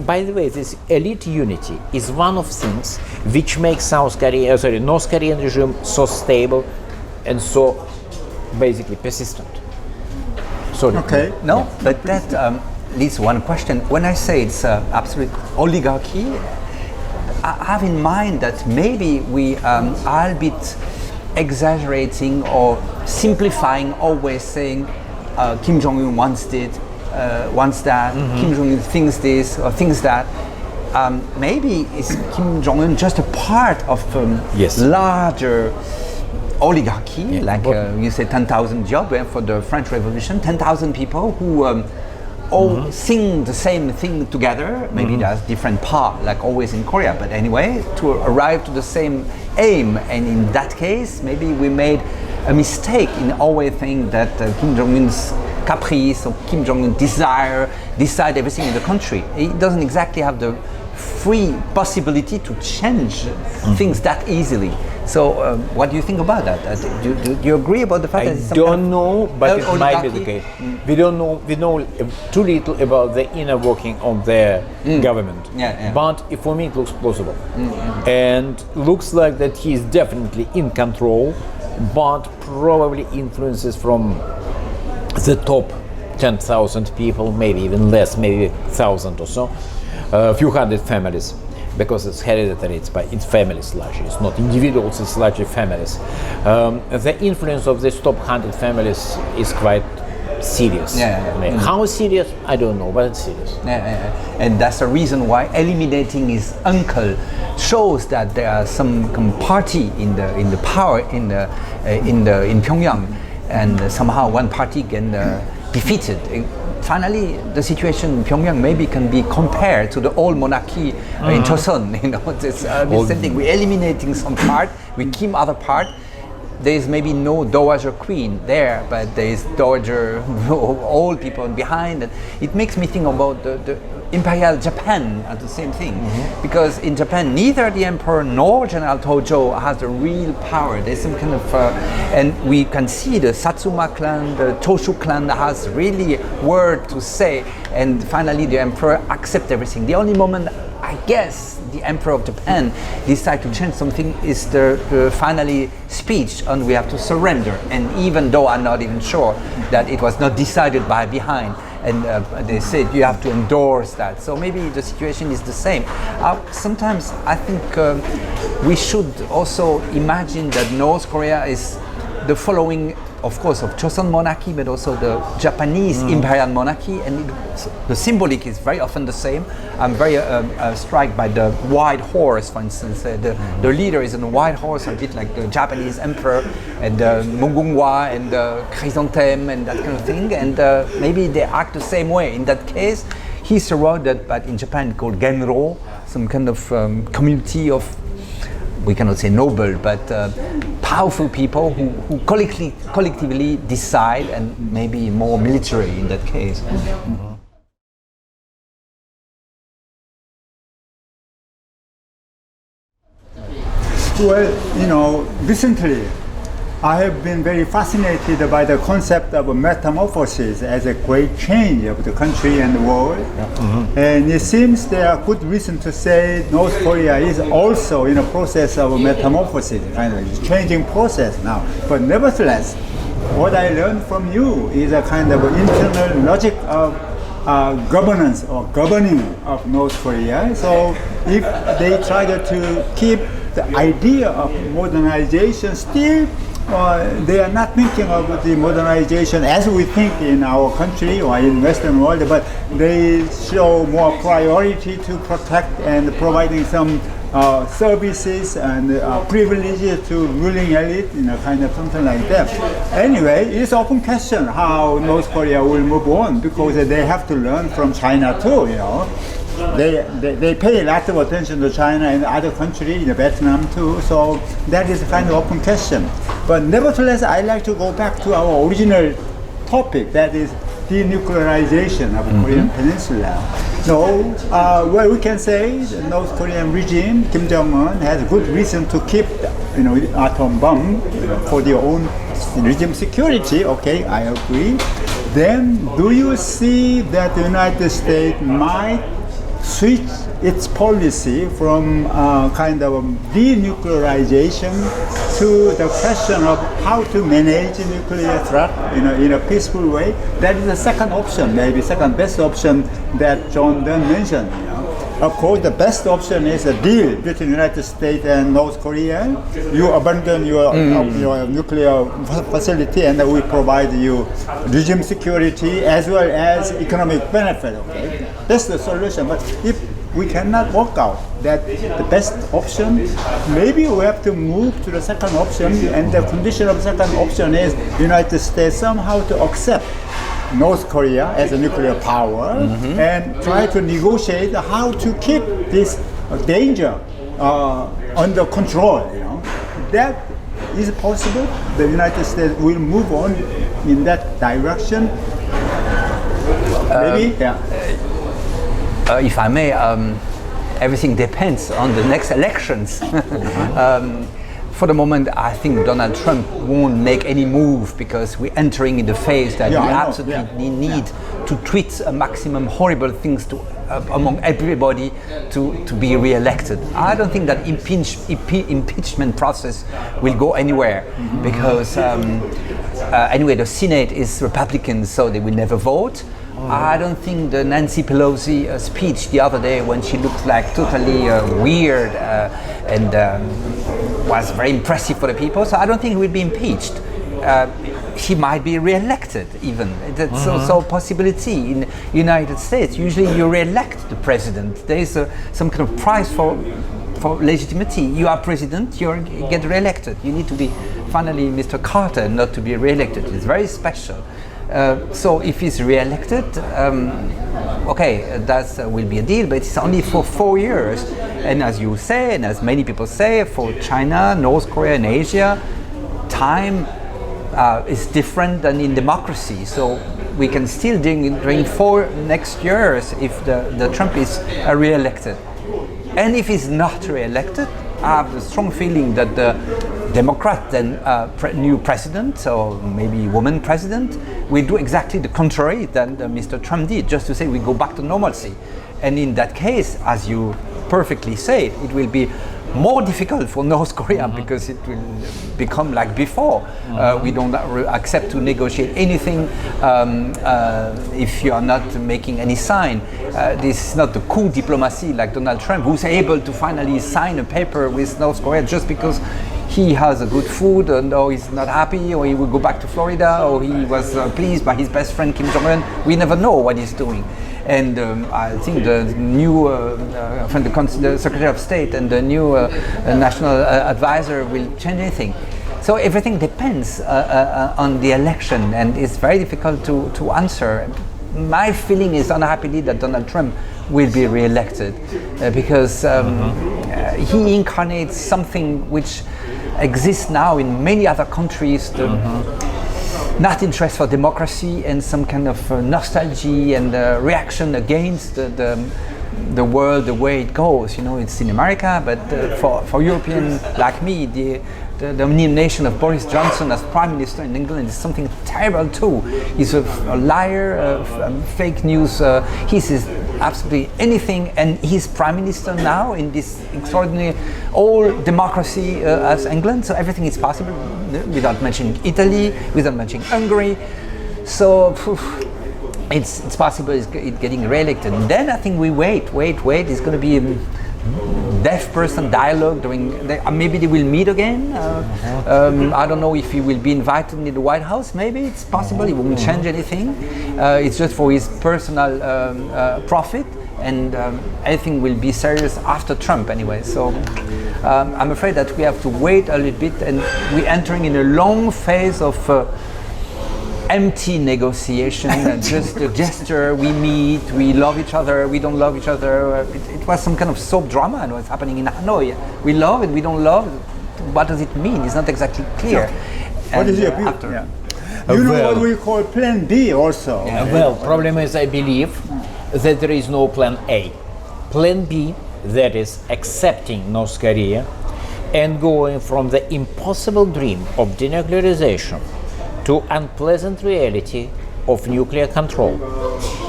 by the way, this elite unity is one of things which makes North Korean regime so stable and so basically persistent. Sorry. Okay. No, but that leads one question. When I say it's absolute oligarchy, I have in mind that maybe we are a bit exaggerating or simplifying, always saying Kim Jong-un wants that, Kim Jong-un thinks this or thinks that. Maybe is Kim Jong-un just a part of larger oligarchy, you say 10,000 jobs for the French Revolution, 10,000 people who all sing the same thing together. Maybe there's different part, like always in Korea, but anyway, to arrive to the same aim. And in that case, maybe we made a mistake in always thinking that Kim Jong-un's caprice or Kim Jong-un decide everything in the country. He doesn't exactly have the free possibility to change things that easily. So what do you think about that? Do you agree about the fact that it's I don't know, but it might be the case. We don't know. We know too little about the inner working of their government. But for me, it looks plausible, and looks like that he is definitely in control, but probably influences from the top 10,000 people, maybe even less, maybe 1,000 or so, a few hundred families. Because it's hereditary, it's families largely, it's not individuals, it's largely families. The influence of these top 100 families is quite serious. How serious, I don't know, but it's serious. And that's the reason why eliminating his uncle shows that there are some party in the power in Pyongyang, and somehow one party can defeated. Finally, the situation in Pyongyang maybe can be compared to the old monarchy in Joseon. It's the same thing. We're eliminating some part, we keep other part. There is maybe no dowager queen there, but there is dowager old people behind. And it makes me think about the Imperial Japan at the same thing, because in Japan neither the emperor nor General Tojo has the real power. There's some kind of and we can see the Satsuma clan, the Choshu clan has really word to say, and finally the emperor accepts everything. The only moment I guess the emperor of Japan decide to change something is the finally speech on we have to surrender, and even though I'm not even sure that it was not decided by behind, and they said you have to endorse that. So maybe the situation is the same. Sometimes I think we should also imagine that North Korea is the following, of course, of Joseon monarchy, but also the Japanese imperial monarchy, and the symbolic is very often the same. I'm very struck by the white horse, for instance. The leader is on a white horse, a bit like the Japanese emperor, and Mugunghwa and chrysanthemum and that kind of thing. And maybe they act the same way. In that case, he's surrounded, but in Japan called genro, some kind of community of, we cannot say noble, but powerful people who collectively decide, and maybe more military in that case. Well, recently I have been very fascinated by the concept of metamorphosis as a great change of the country and the world. And it seems there are good reason to say North Korea is also in a process of metamorphosis, kind of changing process now. But nevertheless, what I learned from you is a kind of internal logic of governance or governing of North Korea. So if they try to keep the idea of modernization still, they are not thinking of the modernization as we think in our country or in Western world, but they show more priority to protect and providing some services and privileges to ruling elite, kind of something like that. Anyway, it's open question how North Korea will move on, because they have to learn from China too, They pay a lot of attention to China and other countries, Vietnam too, so that is a kind of open question. But nevertheless, I like to go back to our original topic, that is denuclearization of the Korean Peninsula. So, well, we can say the North Korean regime, Kim Jong-un, has good reason to keep, atom bomb for their own regime security. Okay, I agree. Then, do you see that the United States might switch its policy from kind of denuclearization to the question of how to manage nuclear threat in a peaceful way? That is the second option, maybe second best option that John Dunn mentioned. Of course, the best option is a deal between the United States and North Korea. You abandon your nuclear facility, and we provide you regime security as well as economic benefit. Okay, that's the solution. But if we cannot work out that the best option, maybe we have to move to the second option, and the condition of the second option is the United States somehow to accept North Korea as a nuclear power and try to negotiate how to keep this danger under control. That is possible. The United States will move on in that direction. Maybe, if I may, everything depends on the next elections. For the moment, I think Donald Trump won't make any move, because we're entering in the phase that we absolutely need to tweet a maximum horrible things to among everybody to be re-elected. I don't think that impeachment process will go anywhere, because anyway, the Senate is Republican, so they will never vote. I don't think the Nancy Pelosi speech the other day, when she looked like totally weird and was very impressive for the people, so I don't think he will be impeached. He might be re-elected even. That's also a possibility in the United States. Usually you re-elect the president. There is some kind of prize for legitimacy. You are president, you get re-elected. You need to be finally Mr. Carter not to be re-elected. It's very special. So if he's re-elected, okay, that will be a deal, but it's only for 4 years. And as you say, and as many people say, for China, North Korea, and Asia, time is different than in democracy. So we can still during 4 next years if the Trump is re-elected. And if he's not re-elected, I have the strong feeling that the Democrat and new president, or maybe woman president, will do exactly the contrary than Mr. Trump did, just to say we go back to normalcy. And in that case, as you perfectly say, it will be more difficult for North Korea because it will become like before. We don't accept to negotiate anything if you are not making any sign. This is not the cool diplomacy like Donald Trump, who's able to finally sign a paper with North Korea just because he has a good food, and or he's not happy, or he will go back to Florida, or he was pleased by his best friend Kim Jong-un. We never know what he's doing. And I think the new from the Secretary of State and the new national advisor will change anything. So everything depends on the election, and it's very difficult to answer. My feeling is unhappily that Donald Trump will be re-elected because he incarnates something which exists now in many other countries. Not interest for democracy and some kind of nostalgia and reaction against the world, the way it goes. You know, it's in America, but for European like me, the nomination of Boris Johnson as Prime Minister in England is something terrible too. He's a liar, fake news. He says absolutely anything, and he's Prime Minister now in this extraordinary old democracy as England. So everything is possible without mentioning Italy, without mentioning Hungary. So it's possible it's getting re-elected. And then I think we wait. It's going to be a deaf person dialogue maybe they will meet again. I don't know if he will be invited in the White House. Maybe it's possible. It won't change anything. It's just for his personal profit, and everything will be serious after Trump anyway. So I'm afraid that we have to wait a little bit, and we're entering in a long phase of empty negotiation and just a gesture. We meet, we love each other, we don't love each other. It was some kind of soap drama and what's happening in Hanoi. We love and we don't love. What does it mean? It's not exactly clear. What is your view? You know what we call Plan B also. Well, problem is I believe that there is no Plan A. Plan B, that is accepting North Korea and going from the impossible dream of denuclearization to unpleasant reality of nuclear control,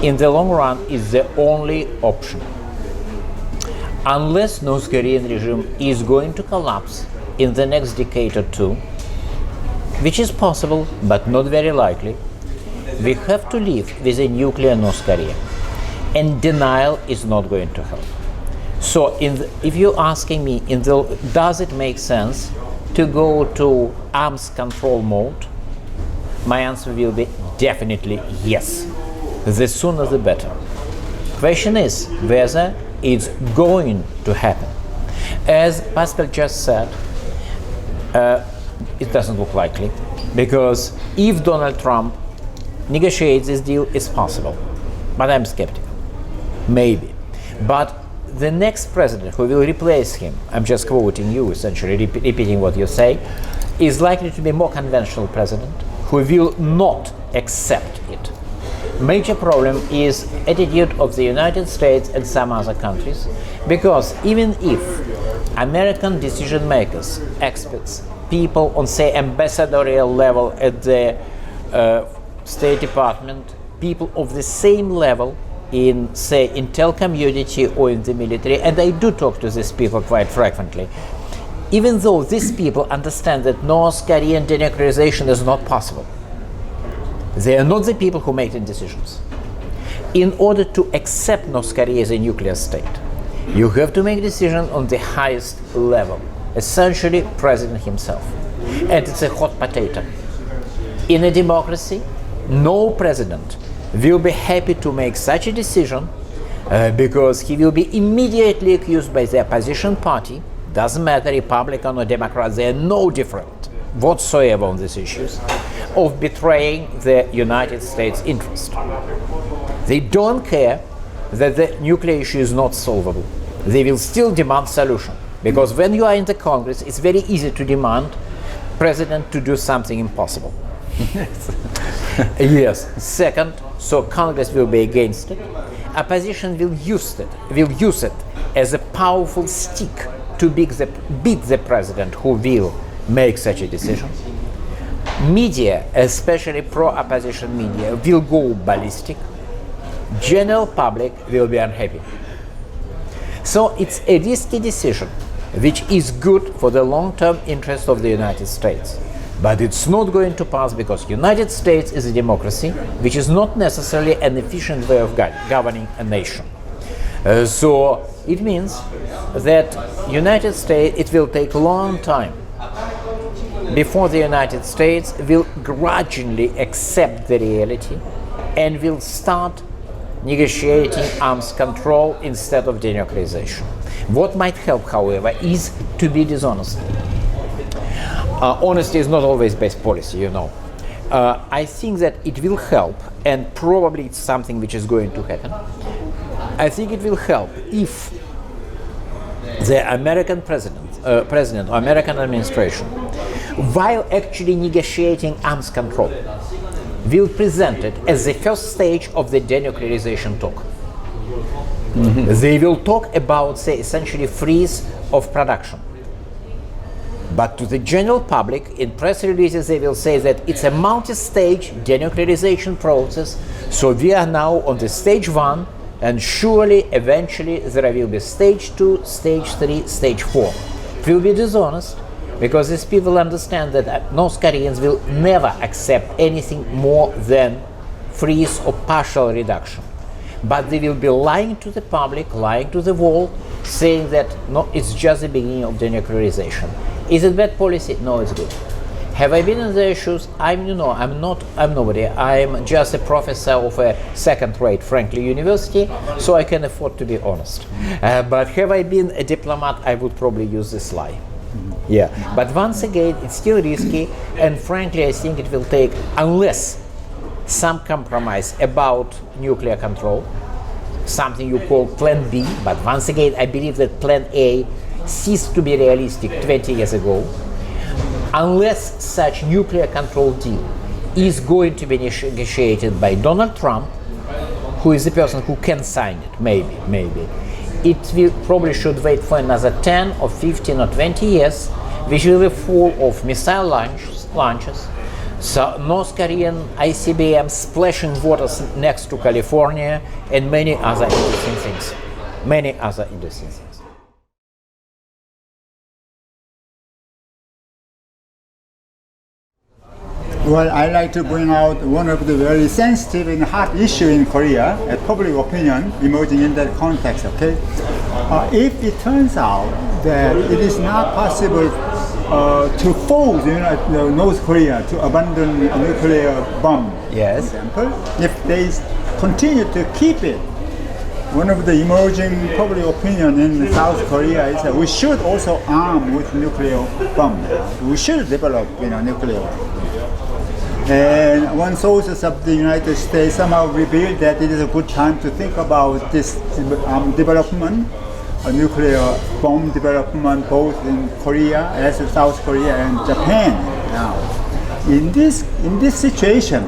in the long run is the only option. Unless North Korean regime is going to collapse in the next decade or two, which is possible but not very likely, we have to live with a nuclear North Korea, and denial is not going to help. So if you're asking me, does it make sense to go to arms control mode? My answer will be definitely yes. The sooner the better. Question is whether it's going to happen. As Pascal just said, it doesn't look likely, because if Donald Trump negotiates this deal, it's possible. But I'm skeptical. Maybe. But the next president who will replace him, I'm just quoting you, essentially repeating what you say, is likely to be a more conventional president who will not accept it. Major problem is attitude of the United States and some other countries, because even if American decision makers, experts, people on, say, ambassadorial level at the State Department, people of the same level in, say, intel community or in the military, and I do talk to these people quite frequently, even though these people understand that North Korean denuclearization is not possible, they are not the people who make the decisions. In order to accept North Korea as a nuclear state, you have to make a decision on the highest level, essentially President himself. And it's a hot potato. In a democracy, no president will be happy to make such a decision because he will be immediately accused by the opposition party. Doesn't matter, Republican or Democrat, they are no different whatsoever on these issues, of betraying the United States interest. They don't care that the nuclear issue is not solvable. They will still demand solution, because when you are in the Congress, it's very easy to demand president to do something impossible. Yes. Second, so Congress will be against it. Opposition will use it as a powerful stick to beat the president who will make such a decision. Media, especially pro-opposition media, will go ballistic. General public will be unhappy. So it's a risky decision, which is good for the long-term interest of the United States. But it's not going to pass, because United States is a democracy, which is not necessarily an efficient way of governing a nation. So it means that United States, it will take a long time before the United States will gradually accept the reality and will start negotiating arms control instead of denuclearization. What might help, however, is to be dishonest. Honesty is not always best policy, you know. I think that it will help, and probably it's something which is going to happen. I think it will help if the American president or American administration, while actually negotiating arms control, will present it as the first stage of the denuclearization talk. They will talk about, say, essentially freeze of production. But to the general public, in press releases, they will say that it's a multi-stage denuclearization process, so we are now on the stage 1, and surely, eventually, there will be stage 2, stage 3, stage 4. It will be dishonest, because these people understand that North Koreans will never accept anything more than freeze or partial reduction. But they will be lying to the public, lying to the world, saying that no, it's just the beginning of denuclearization. Is it bad policy? No, it's good. Have I been in the issues? I'm nobody. I'm just a professor of a second-rate Franklin University, so I can afford to be honest. But have I been a diplomat? I would probably use this lie. Yeah. But once again, it's still risky, and frankly, I think it will take, unless some compromise about nuclear control, something you call Plan B, but once again, I believe that Plan A ceased to be realistic 20 years ago. Unless such nuclear control deal is going to be negotiated by Donald Trump, who is the person who can sign it, maybe, it will probably should wait for another 10 or 15 or 20 years, which will be full of missile launches, so North Korean ICBM splashing waters next to California, and many other interesting things. Well, I like to bring out one of the very sensitive and hot issue in Korea, public opinion emerging in that context. Okay, if it turns out that it is not possible to force North Korea to abandon a nuclear bomb, Yes. for example, if they continue to keep it, one of the emerging public opinion in South Korea is that we should also arm with nuclear bomb. We should develop, nuclear bomb. And one sources of the United States somehow revealed that it is a good time to think about this development, nuclear bomb development, both in Korea as South Korea and Japan. Now, in this situation,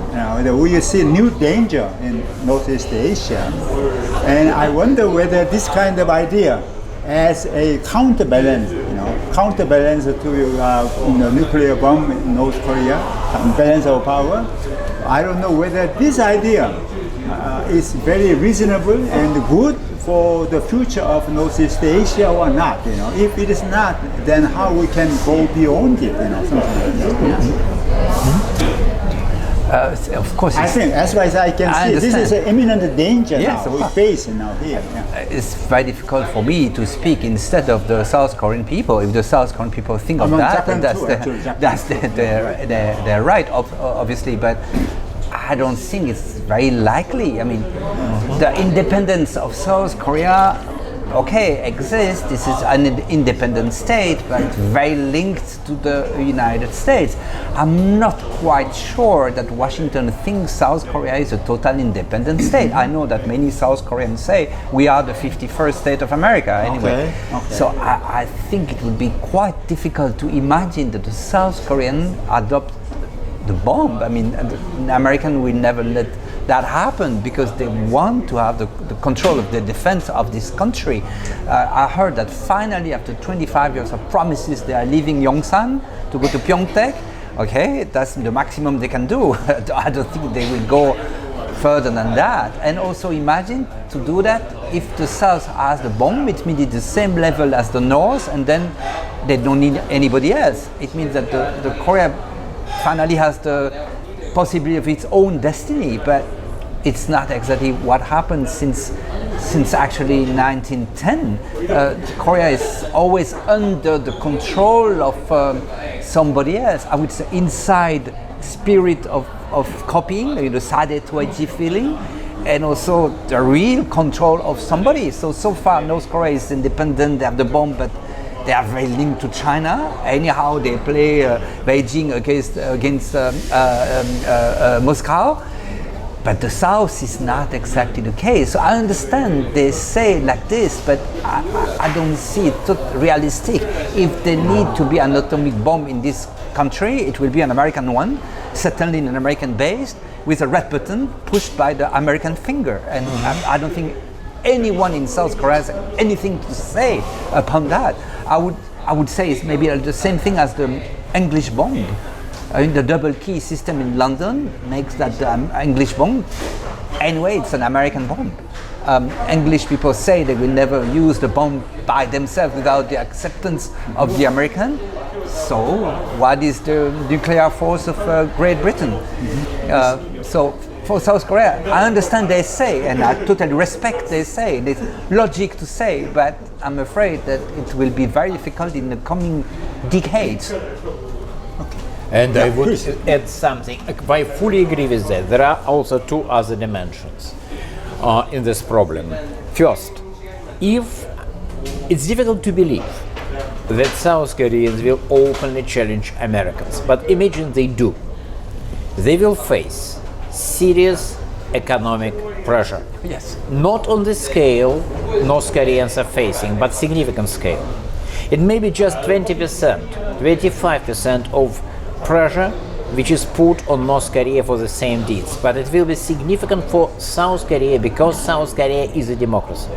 we see new danger in Northeast Asia, and I wonder whether this kind of idea as a counterbalance to nuclear bomb in North Korea, balance of power. I don't know whether this idea is very reasonable and good for the future of Northeast Asia or not. If it is not, then how we can go beyond it? Something like that. Of course, I think, as far as I can see, this is an imminent danger Yes, now we face now here. It's very difficult for me to speak instead of the South Korean people. If the South Korean people think of that, that's their right, obviously. But I don't think it's very likely. I mean, the independence of South Korea, exists. This is an independent state, but very linked to the United States. I'm not quite sure that Washington thinks South Korea is a total independent state. I know that many South Koreans say we are the 51st state of America anyway. Okay. So I think it would be quite difficult to imagine that the South Korean adopt the bomb. I mean, the American will never let that happen because they want to have the control of the defense of this country. I heard that finally, after 25 years of promises, they are leaving Yongsan to go to Pyeongtaek. Okay, that's the maximum they can do. I don't think they will go further than that. And also imagine to do that if the South has the bomb, it means it's the same level as the North, and then they don't need anybody else. It means that the Korea finally has the possibility of its own destiny. But it's not exactly what happened since actually 1910. Korea is always under the control of somebody else. I would say inside spirit of copying, the Sadetwaji feeling, and also the real control of somebody. So far North Korea is independent, they have the bomb, but they are very linked to China. Anyhow, they play Beijing against Moscow. But the South is not exactly the case. So I understand they say like this, but I don't see it realistic. If there need to be an atomic bomb in this country, it will be an American one, certainly an American base, with a red button pushed by the American finger. And I don't think anyone in South Korea has anything to say upon that. I would say it's maybe the same thing as the English bomb. I mean, the double key system in London makes that English bomb. Anyway, it's an American bomb. English people say they will never use the bomb by themselves without the acceptance of the American. So, what is the nuclear force of Great Britain? So, for South Korea, I understand they say, and I totally respect they say. There's logic to say, but I'm afraid that it will be very difficult in the coming decades. And I would add something. I fully agree with that. There are also two other dimensions in this problem. First, if it's difficult to believe that South Koreans will openly challenge Americans, but imagine they do. They will face serious economic pressure. Yes. Not on the scale North Koreans are facing, but significant scale. It may be just 20%, 25% of pressure which is put on North Korea for the same deeds, but it will be significant for South Korea because South Korea is a democracy.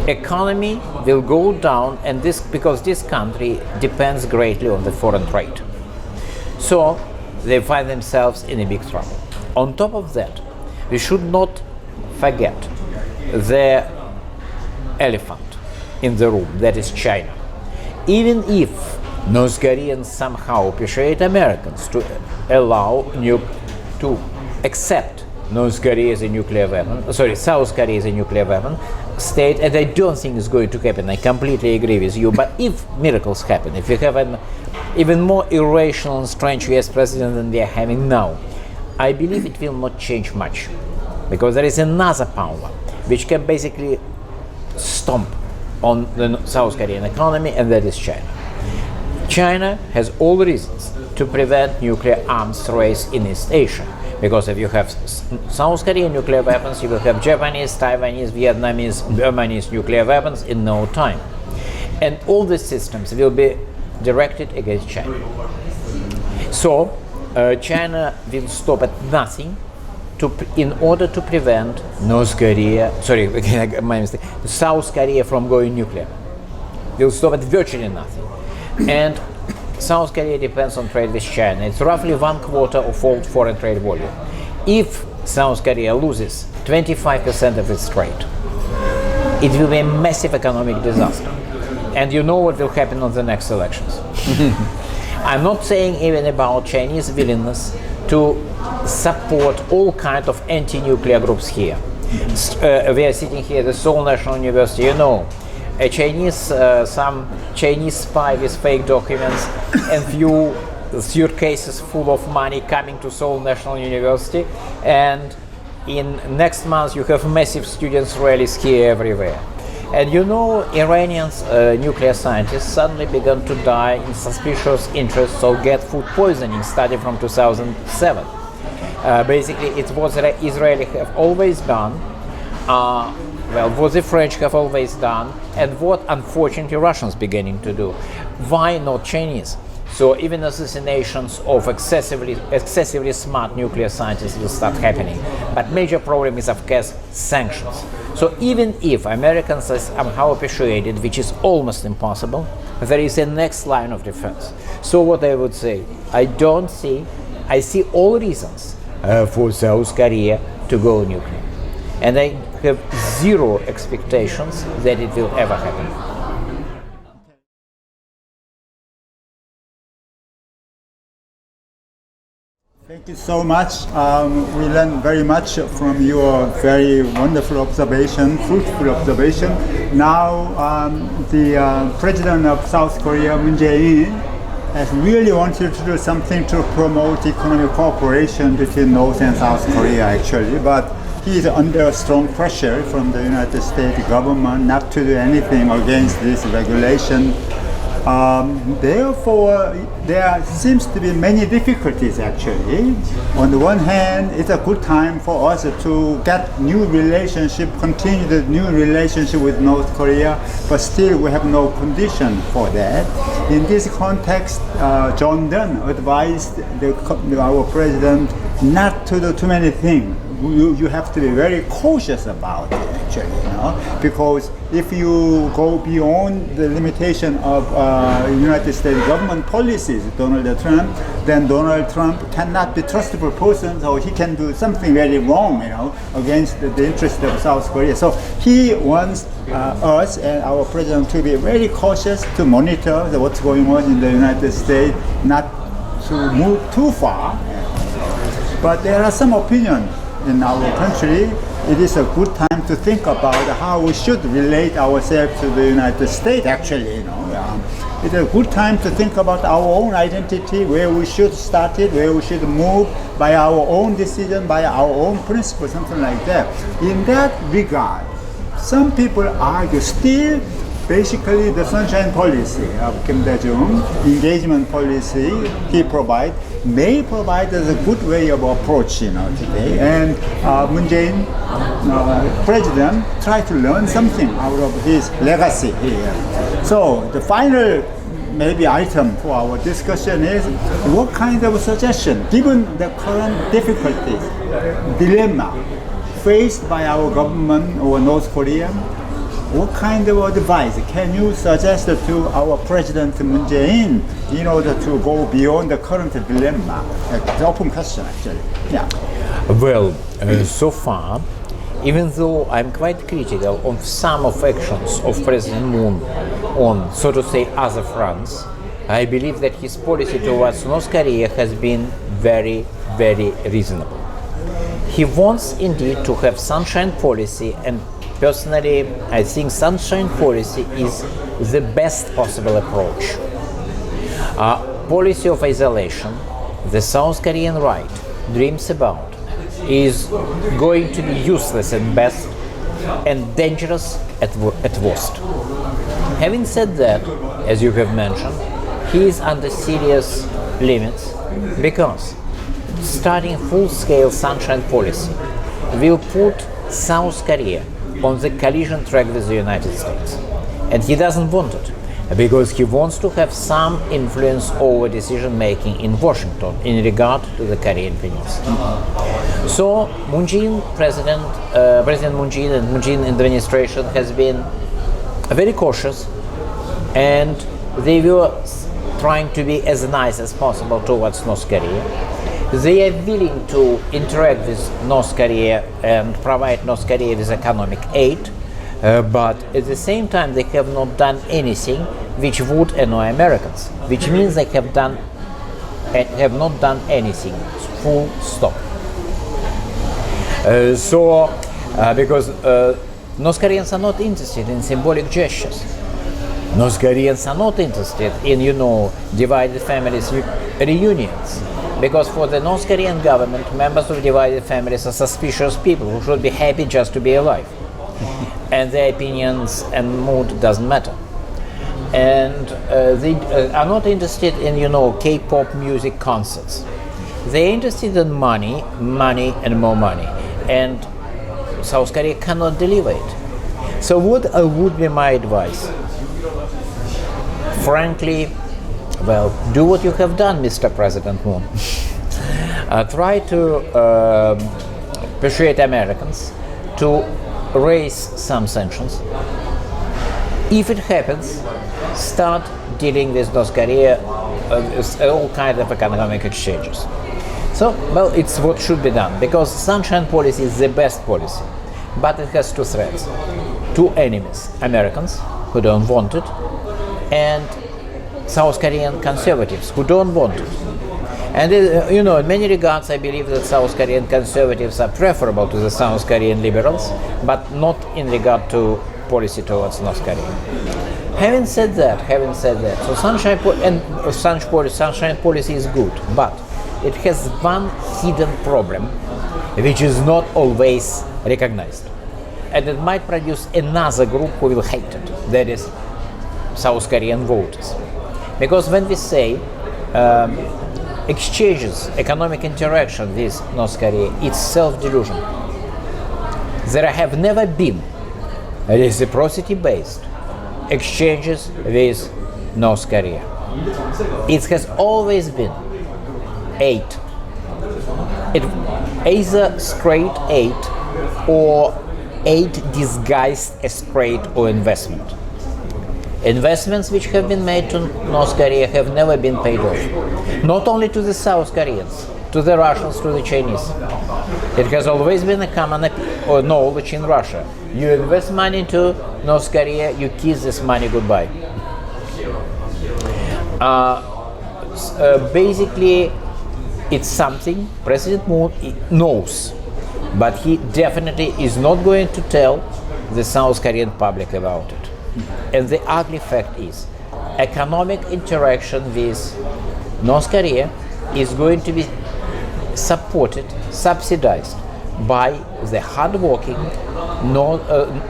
Economy will go down, and this because this country depends greatly on the foreign trade. So they find themselves in a big trouble. On top of that, we should not forget the elephant in the room, that is China. Even if North Koreans somehow persuade Americans to allow to accept North Korea as a nuclear weapon, South Korea as a nuclear weapon state, and I don't think it's going to happen. I completely agree with you. But if miracles happen, if we have an even more irrational and strange US president than we are having now, I believe it will not change much, because there is another power which can basically stomp on the South Korean economy, and that is China. China has all reasons to prevent nuclear arms race in East Asia, because if you have South Korean nuclear weapons, you will have Japanese, Taiwanese, Vietnamese, Burmese nuclear weapons in no time. And all these systems will be directed against China. So China will stop at nothing in order to prevent North Korea, my mistake, South Korea from going nuclear. Will stop at virtually nothing. And South Korea depends on trade with China. It's roughly 1/4 of all foreign trade volume. If South Korea loses 25% of its trade, it will be a massive economic disaster. And you know what will happen on the next elections. I'm not saying even about Chinese willingness to support all kinds of anti-nuclear groups here. We are sitting here at the Seoul National University, some Chinese spy with fake documents and few suitcases full of money coming to Seoul National University, and in next month you have massive students rallies here everywhere. And Iranian nuclear scientists suddenly began to die in suspicious interests or get food poisoning, starting from 2007. Basically, it's what the Israelis have always done, what the French have always done, and what unfortunately Russians beginning to do. Why not Chinese? So even assassinations of excessively smart nuclear scientists will start happening. But major problem is, of course, sanctions. So even if Americans are somehow persuaded, which is almost impossible, there is a next line of defense. So what I would say, I see all reasons for South Korea to go nuclear. And I have zero expectations that it will ever happen. Thank you so much. We learned very much from your very wonderful observation, fruitful observation. Now, the president of South Korea, Moon Jae-in, has really wanted to do something to promote economic cooperation between North and South Korea, actually. But he is under strong pressure from the United States government not to do anything against this regulation. Therefore, there seems to be many difficulties actually. On the one hand, it's a good time for us to get new relationship, continue the new relationship with North Korea, but still we have no condition for that. In this context, John Dunn advised our president not to do too many things. You have to be very cautious about it, actually, because if you go beyond the limitation of United States government policies, Donald Trump, then Donald Trump cannot be a trustable person, so he can do something very wrong, against the interest of South Korea. So he wants us and our president to be very cautious to monitor what's going on in the United States, not to move too far. But there are some opinions in our country. It is a good time to think about how we should relate ourselves to the United States, actually. It's a good time to think about our own identity, where we should start it, where we should move by our own decision, by our own principle, something like that. In that regard, some people argue still basically the sunshine policy of Kim Dae-jung, engagement policy he may provide us a good way of approach today. And Moon Jae-in, president, tried to learn something out of his legacy here. So the final maybe item for our discussion is what kind of suggestion, given the current difficulties, dilemma faced by our government or North Korea, what kind of advice can you suggest to our President Moon Jae-in in order to go beyond the current dilemma? It's an open question, actually. Yeah. Well, so far, even though I'm quite critical of some of actions of President Moon on, so to say, other fronts, I believe that his policy towards North Korea has been very, very reasonable. He wants indeed to have sunshine policy, and personally, I think sunshine policy is the best possible approach. Policy of isolation, the South Korean right dreams about, is going to be useless at best and dangerous at worst. Having said that, as you have mentioned, he is under serious limits because starting full-scale sunshine policy will put South Korea on the collision track with the United States. And he doesn't want it, because he wants to have some influence over decision-making in Washington in regard to the Korean Peninsula. So Moon Jae-in, President Moon Jae-in and Moon Jae-in administration has been very cautious, and they were trying to be as nice as possible towards North Korea. They are willing to interact with North Korea and provide North Korea with economic aid, but at the same time they have not done anything which would annoy Americans, which means they have not done anything, full stop. Because North Koreans are not interested in symbolic gestures. North Koreans are not interested in, divided families reunions. Because for the North Korean government, members of divided families are suspicious people who should be happy just to be alive. And their opinions and mood doesn't matter. And they are not interested in, K-pop music concerts. They're interested in money, and more money. And South Korea cannot deliver it. So what would be my advice? Frankly, do what you have done, Mr. President Moon. Try to persuade Americans to raise some sanctions. If it happens, start dealing with North Korea with all kinds of economic exchanges. So, it's what should be done, because sunshine policy is the best policy, but it has two threats, two enemies: Americans, who don't want it, and South Korean conservatives, who don't want it. And in many regards, I believe that South Korean conservatives are preferable to the South Korean liberals, but not in regard to policy towards North Korea. Having said that, so sunshine policy is good, but it has one hidden problem, which is not always recognized, and it might produce another group who will hate it. That is South Korean voters, because when we say exchanges, economic interaction with North Korea, it's self-delusion. There have never been reciprocity-based exchanges with North Korea. It has always been aid. Either straight aid or aid disguised as trade or investment. Investments which have been made to North Korea have never been paid off. Not only to the South Koreans, to the Russians, to the Chinese. It has always been a common knowledge in Russia. You invest money into North Korea, you kiss this money goodbye. Basically, it's something President Moon knows, but he definitely is not going to tell the South Korean public about it. And the ugly fact is, economic interaction with North Korea is going to be supported, subsidized by the hardworking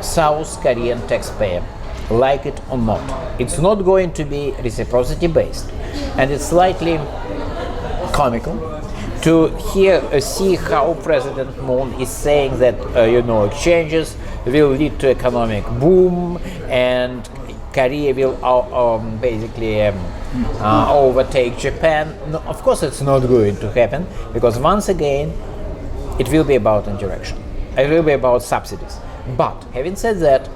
South Korean taxpayer, like it or not. It's not going to be reciprocity based, and it's slightly comical to see how President Moon is saying that exchanges will lead to economic boom and Korea will overtake Japan. No, of course it's not going to happen, because once again it will be about interaction. It will be about subsidies. But having said that,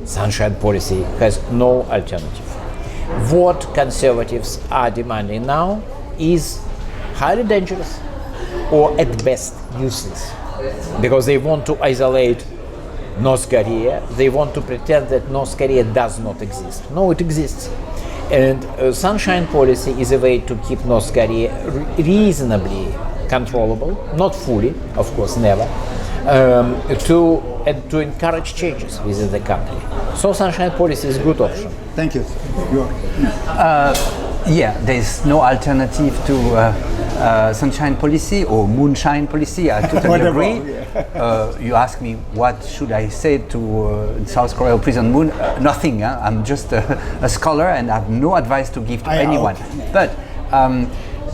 sunshine policy has no alternative. What conservatives are demanding now is highly dangerous, or at best useless, because they want to isolate North Korea. They want to pretend that North Korea does not exist. No, it exists. And sunshine policy is a way to keep North Korea reasonably controllable, not fully, of course, never, to encourage changes within the country. So sunshine policy is a good option. Thank you. There's no alternative to sunshine policy or moonshine policy. I totally agree. You ask me what should I say to South Korea or President Moon? Nothing. I'm just a scholar and I have no advice to give to anyone. But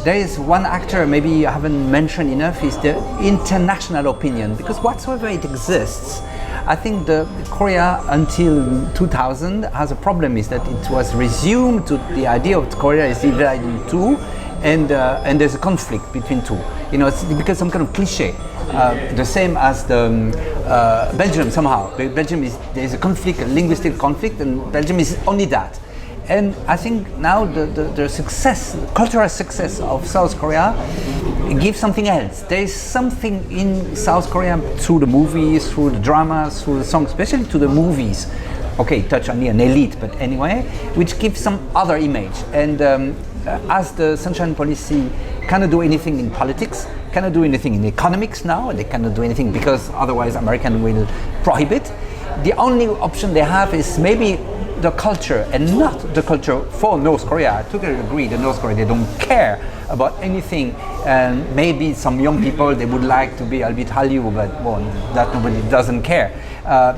there is one actor maybe you haven't mentioned enough, is the international opinion, because whatsoever it exists, I think the Korea until 2000 has a problem, is that it was resumed to the idea of Korea is divided in two, and there's a conflict between two. It's because some kind of cliche. The same as the Belgium somehow. There's a conflict, a linguistic conflict, and Belgium is only that. And I think now the success, the cultural success of South Korea gives something else. There is something in South Korea through the movies, through the dramas, through the songs, especially to the movies. Okay, touch only an elite, but anyway, which gives some other image. And as the sunshine policy cannot do anything in politics, cannot do anything in economics now, they cannot do anything because otherwise American will prohibit. The only option they have is maybe the culture, and not the culture for North Korea. I totally agree that North Korea, they don't care about anything, and maybe some young people, they would like to be a bit Hallyu, but that nobody doesn't care.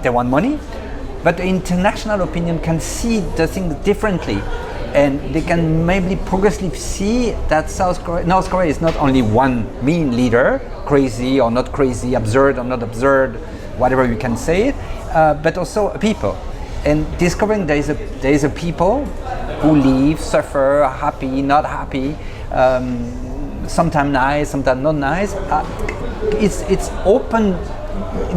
They want money, but the international opinion can see the thing differently, and they can maybe progressively see that North Korea is not only one mean leader, crazy or not crazy, absurd or not absurd, whatever you can say it, but also a people. And discovering there is a people who live, suffer, happy, not happy, sometimes nice, sometimes not nice. It's open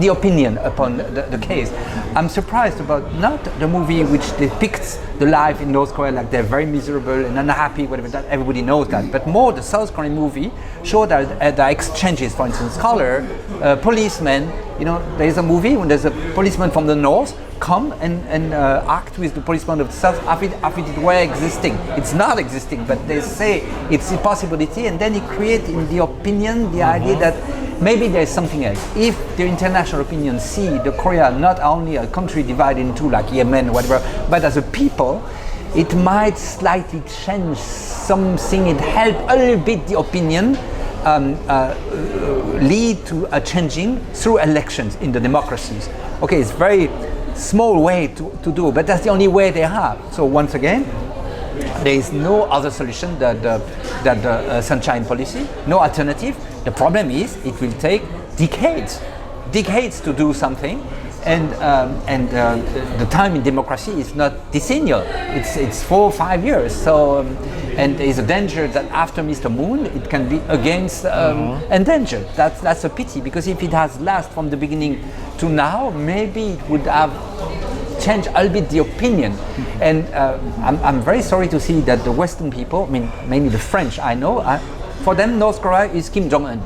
the opinion upon the case. I'm surprised about not the movie which depicts the life in North Korea like they're very miserable and unhappy, whatever, that everybody knows that, but more the South Korean movie show that the exchanges, for instance, scholar, policemen, you know, there's a movie when there's a policeman from the north come and act with the policeman of the south as if it were existing. It's not existing, but they say it's a possibility, and then it creates in the opinion the idea that maybe there's something else. If the international opinion see the Korea not only a country divided into like Yemen or whatever, but as a people, it might slightly change something. It help a little bit the opinion lead to a changing through elections in the democracies. Okay, it's very small way to do, but that's the only way they have. So once again, there is no other solution than the sunshine policy, no alternative. The problem is it will take decades to do something, and the time in democracy is not decennial. It's 4 or 5 years. So and there is a danger that after Mr. Moon it can be against endangered. That's a pity, because if it has lasted from the beginning to now, maybe it would have changed a little bit the opinion. And I'm very sorry to see that the Western people, I mean mainly the French, I know, for them North Korea is Kim Jong-un.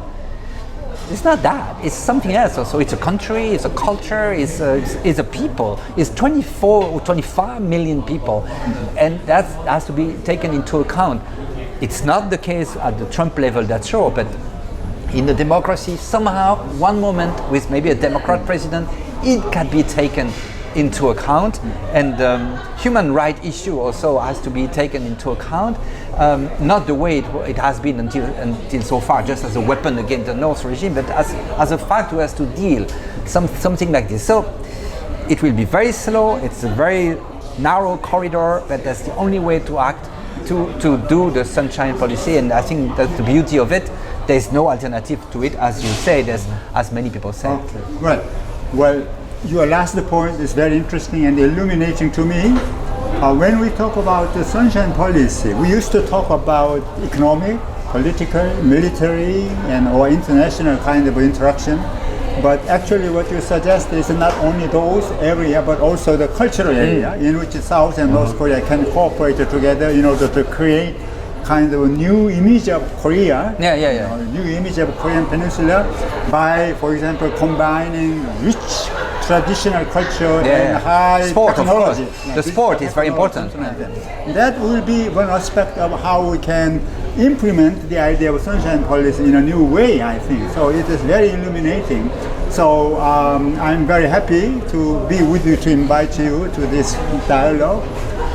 It's not that. It's something else. Also, it's a country. It's a culture. It's a people. It's 24 or 25 million people, and that has to be taken into account. It's not the case at the Trump level, that's sure, but in the democracy, somehow, one moment with maybe a Democrat president, it can be taken into account, and human rights issue also has to be taken into account. Not the way it has been until so far, just as a weapon against the North regime, but as a fact who has to deal something like this. So it will be very slow. It's a very narrow corridor, but that's the only way to act to do the sunshine policy. And I think that's the beauty of it. There's no alternative to it, as you say, as many people say. Okay. Well, your last point is very interesting and illuminating to me. When we talk about the sunshine policy, we used to talk about economic, political, military, or international kind of interaction. But actually what you suggest is not only those areas, but also the cultural area in which South and North Korea can cooperate together in order to create kind of a new image of Korea, new image of Korean Peninsula by, for example, combining rich traditional culture and high sport, technology. Of course. The sport is very important. That will be one aspect of how we can implement the idea of sunshine policy in a new way, I think. So it is very illuminating. So I'm very happy to be with you, to invite you to this dialogue,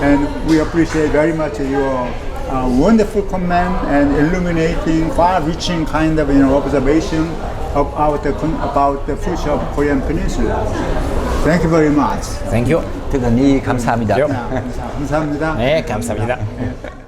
and we appreciate very much your wonderful comment and illuminating, far-reaching kind of observation about the future of Korean Peninsula. Thank you very much. Thank you. 대단히 감사합니다. 감사합니다. 네, 감사합니다.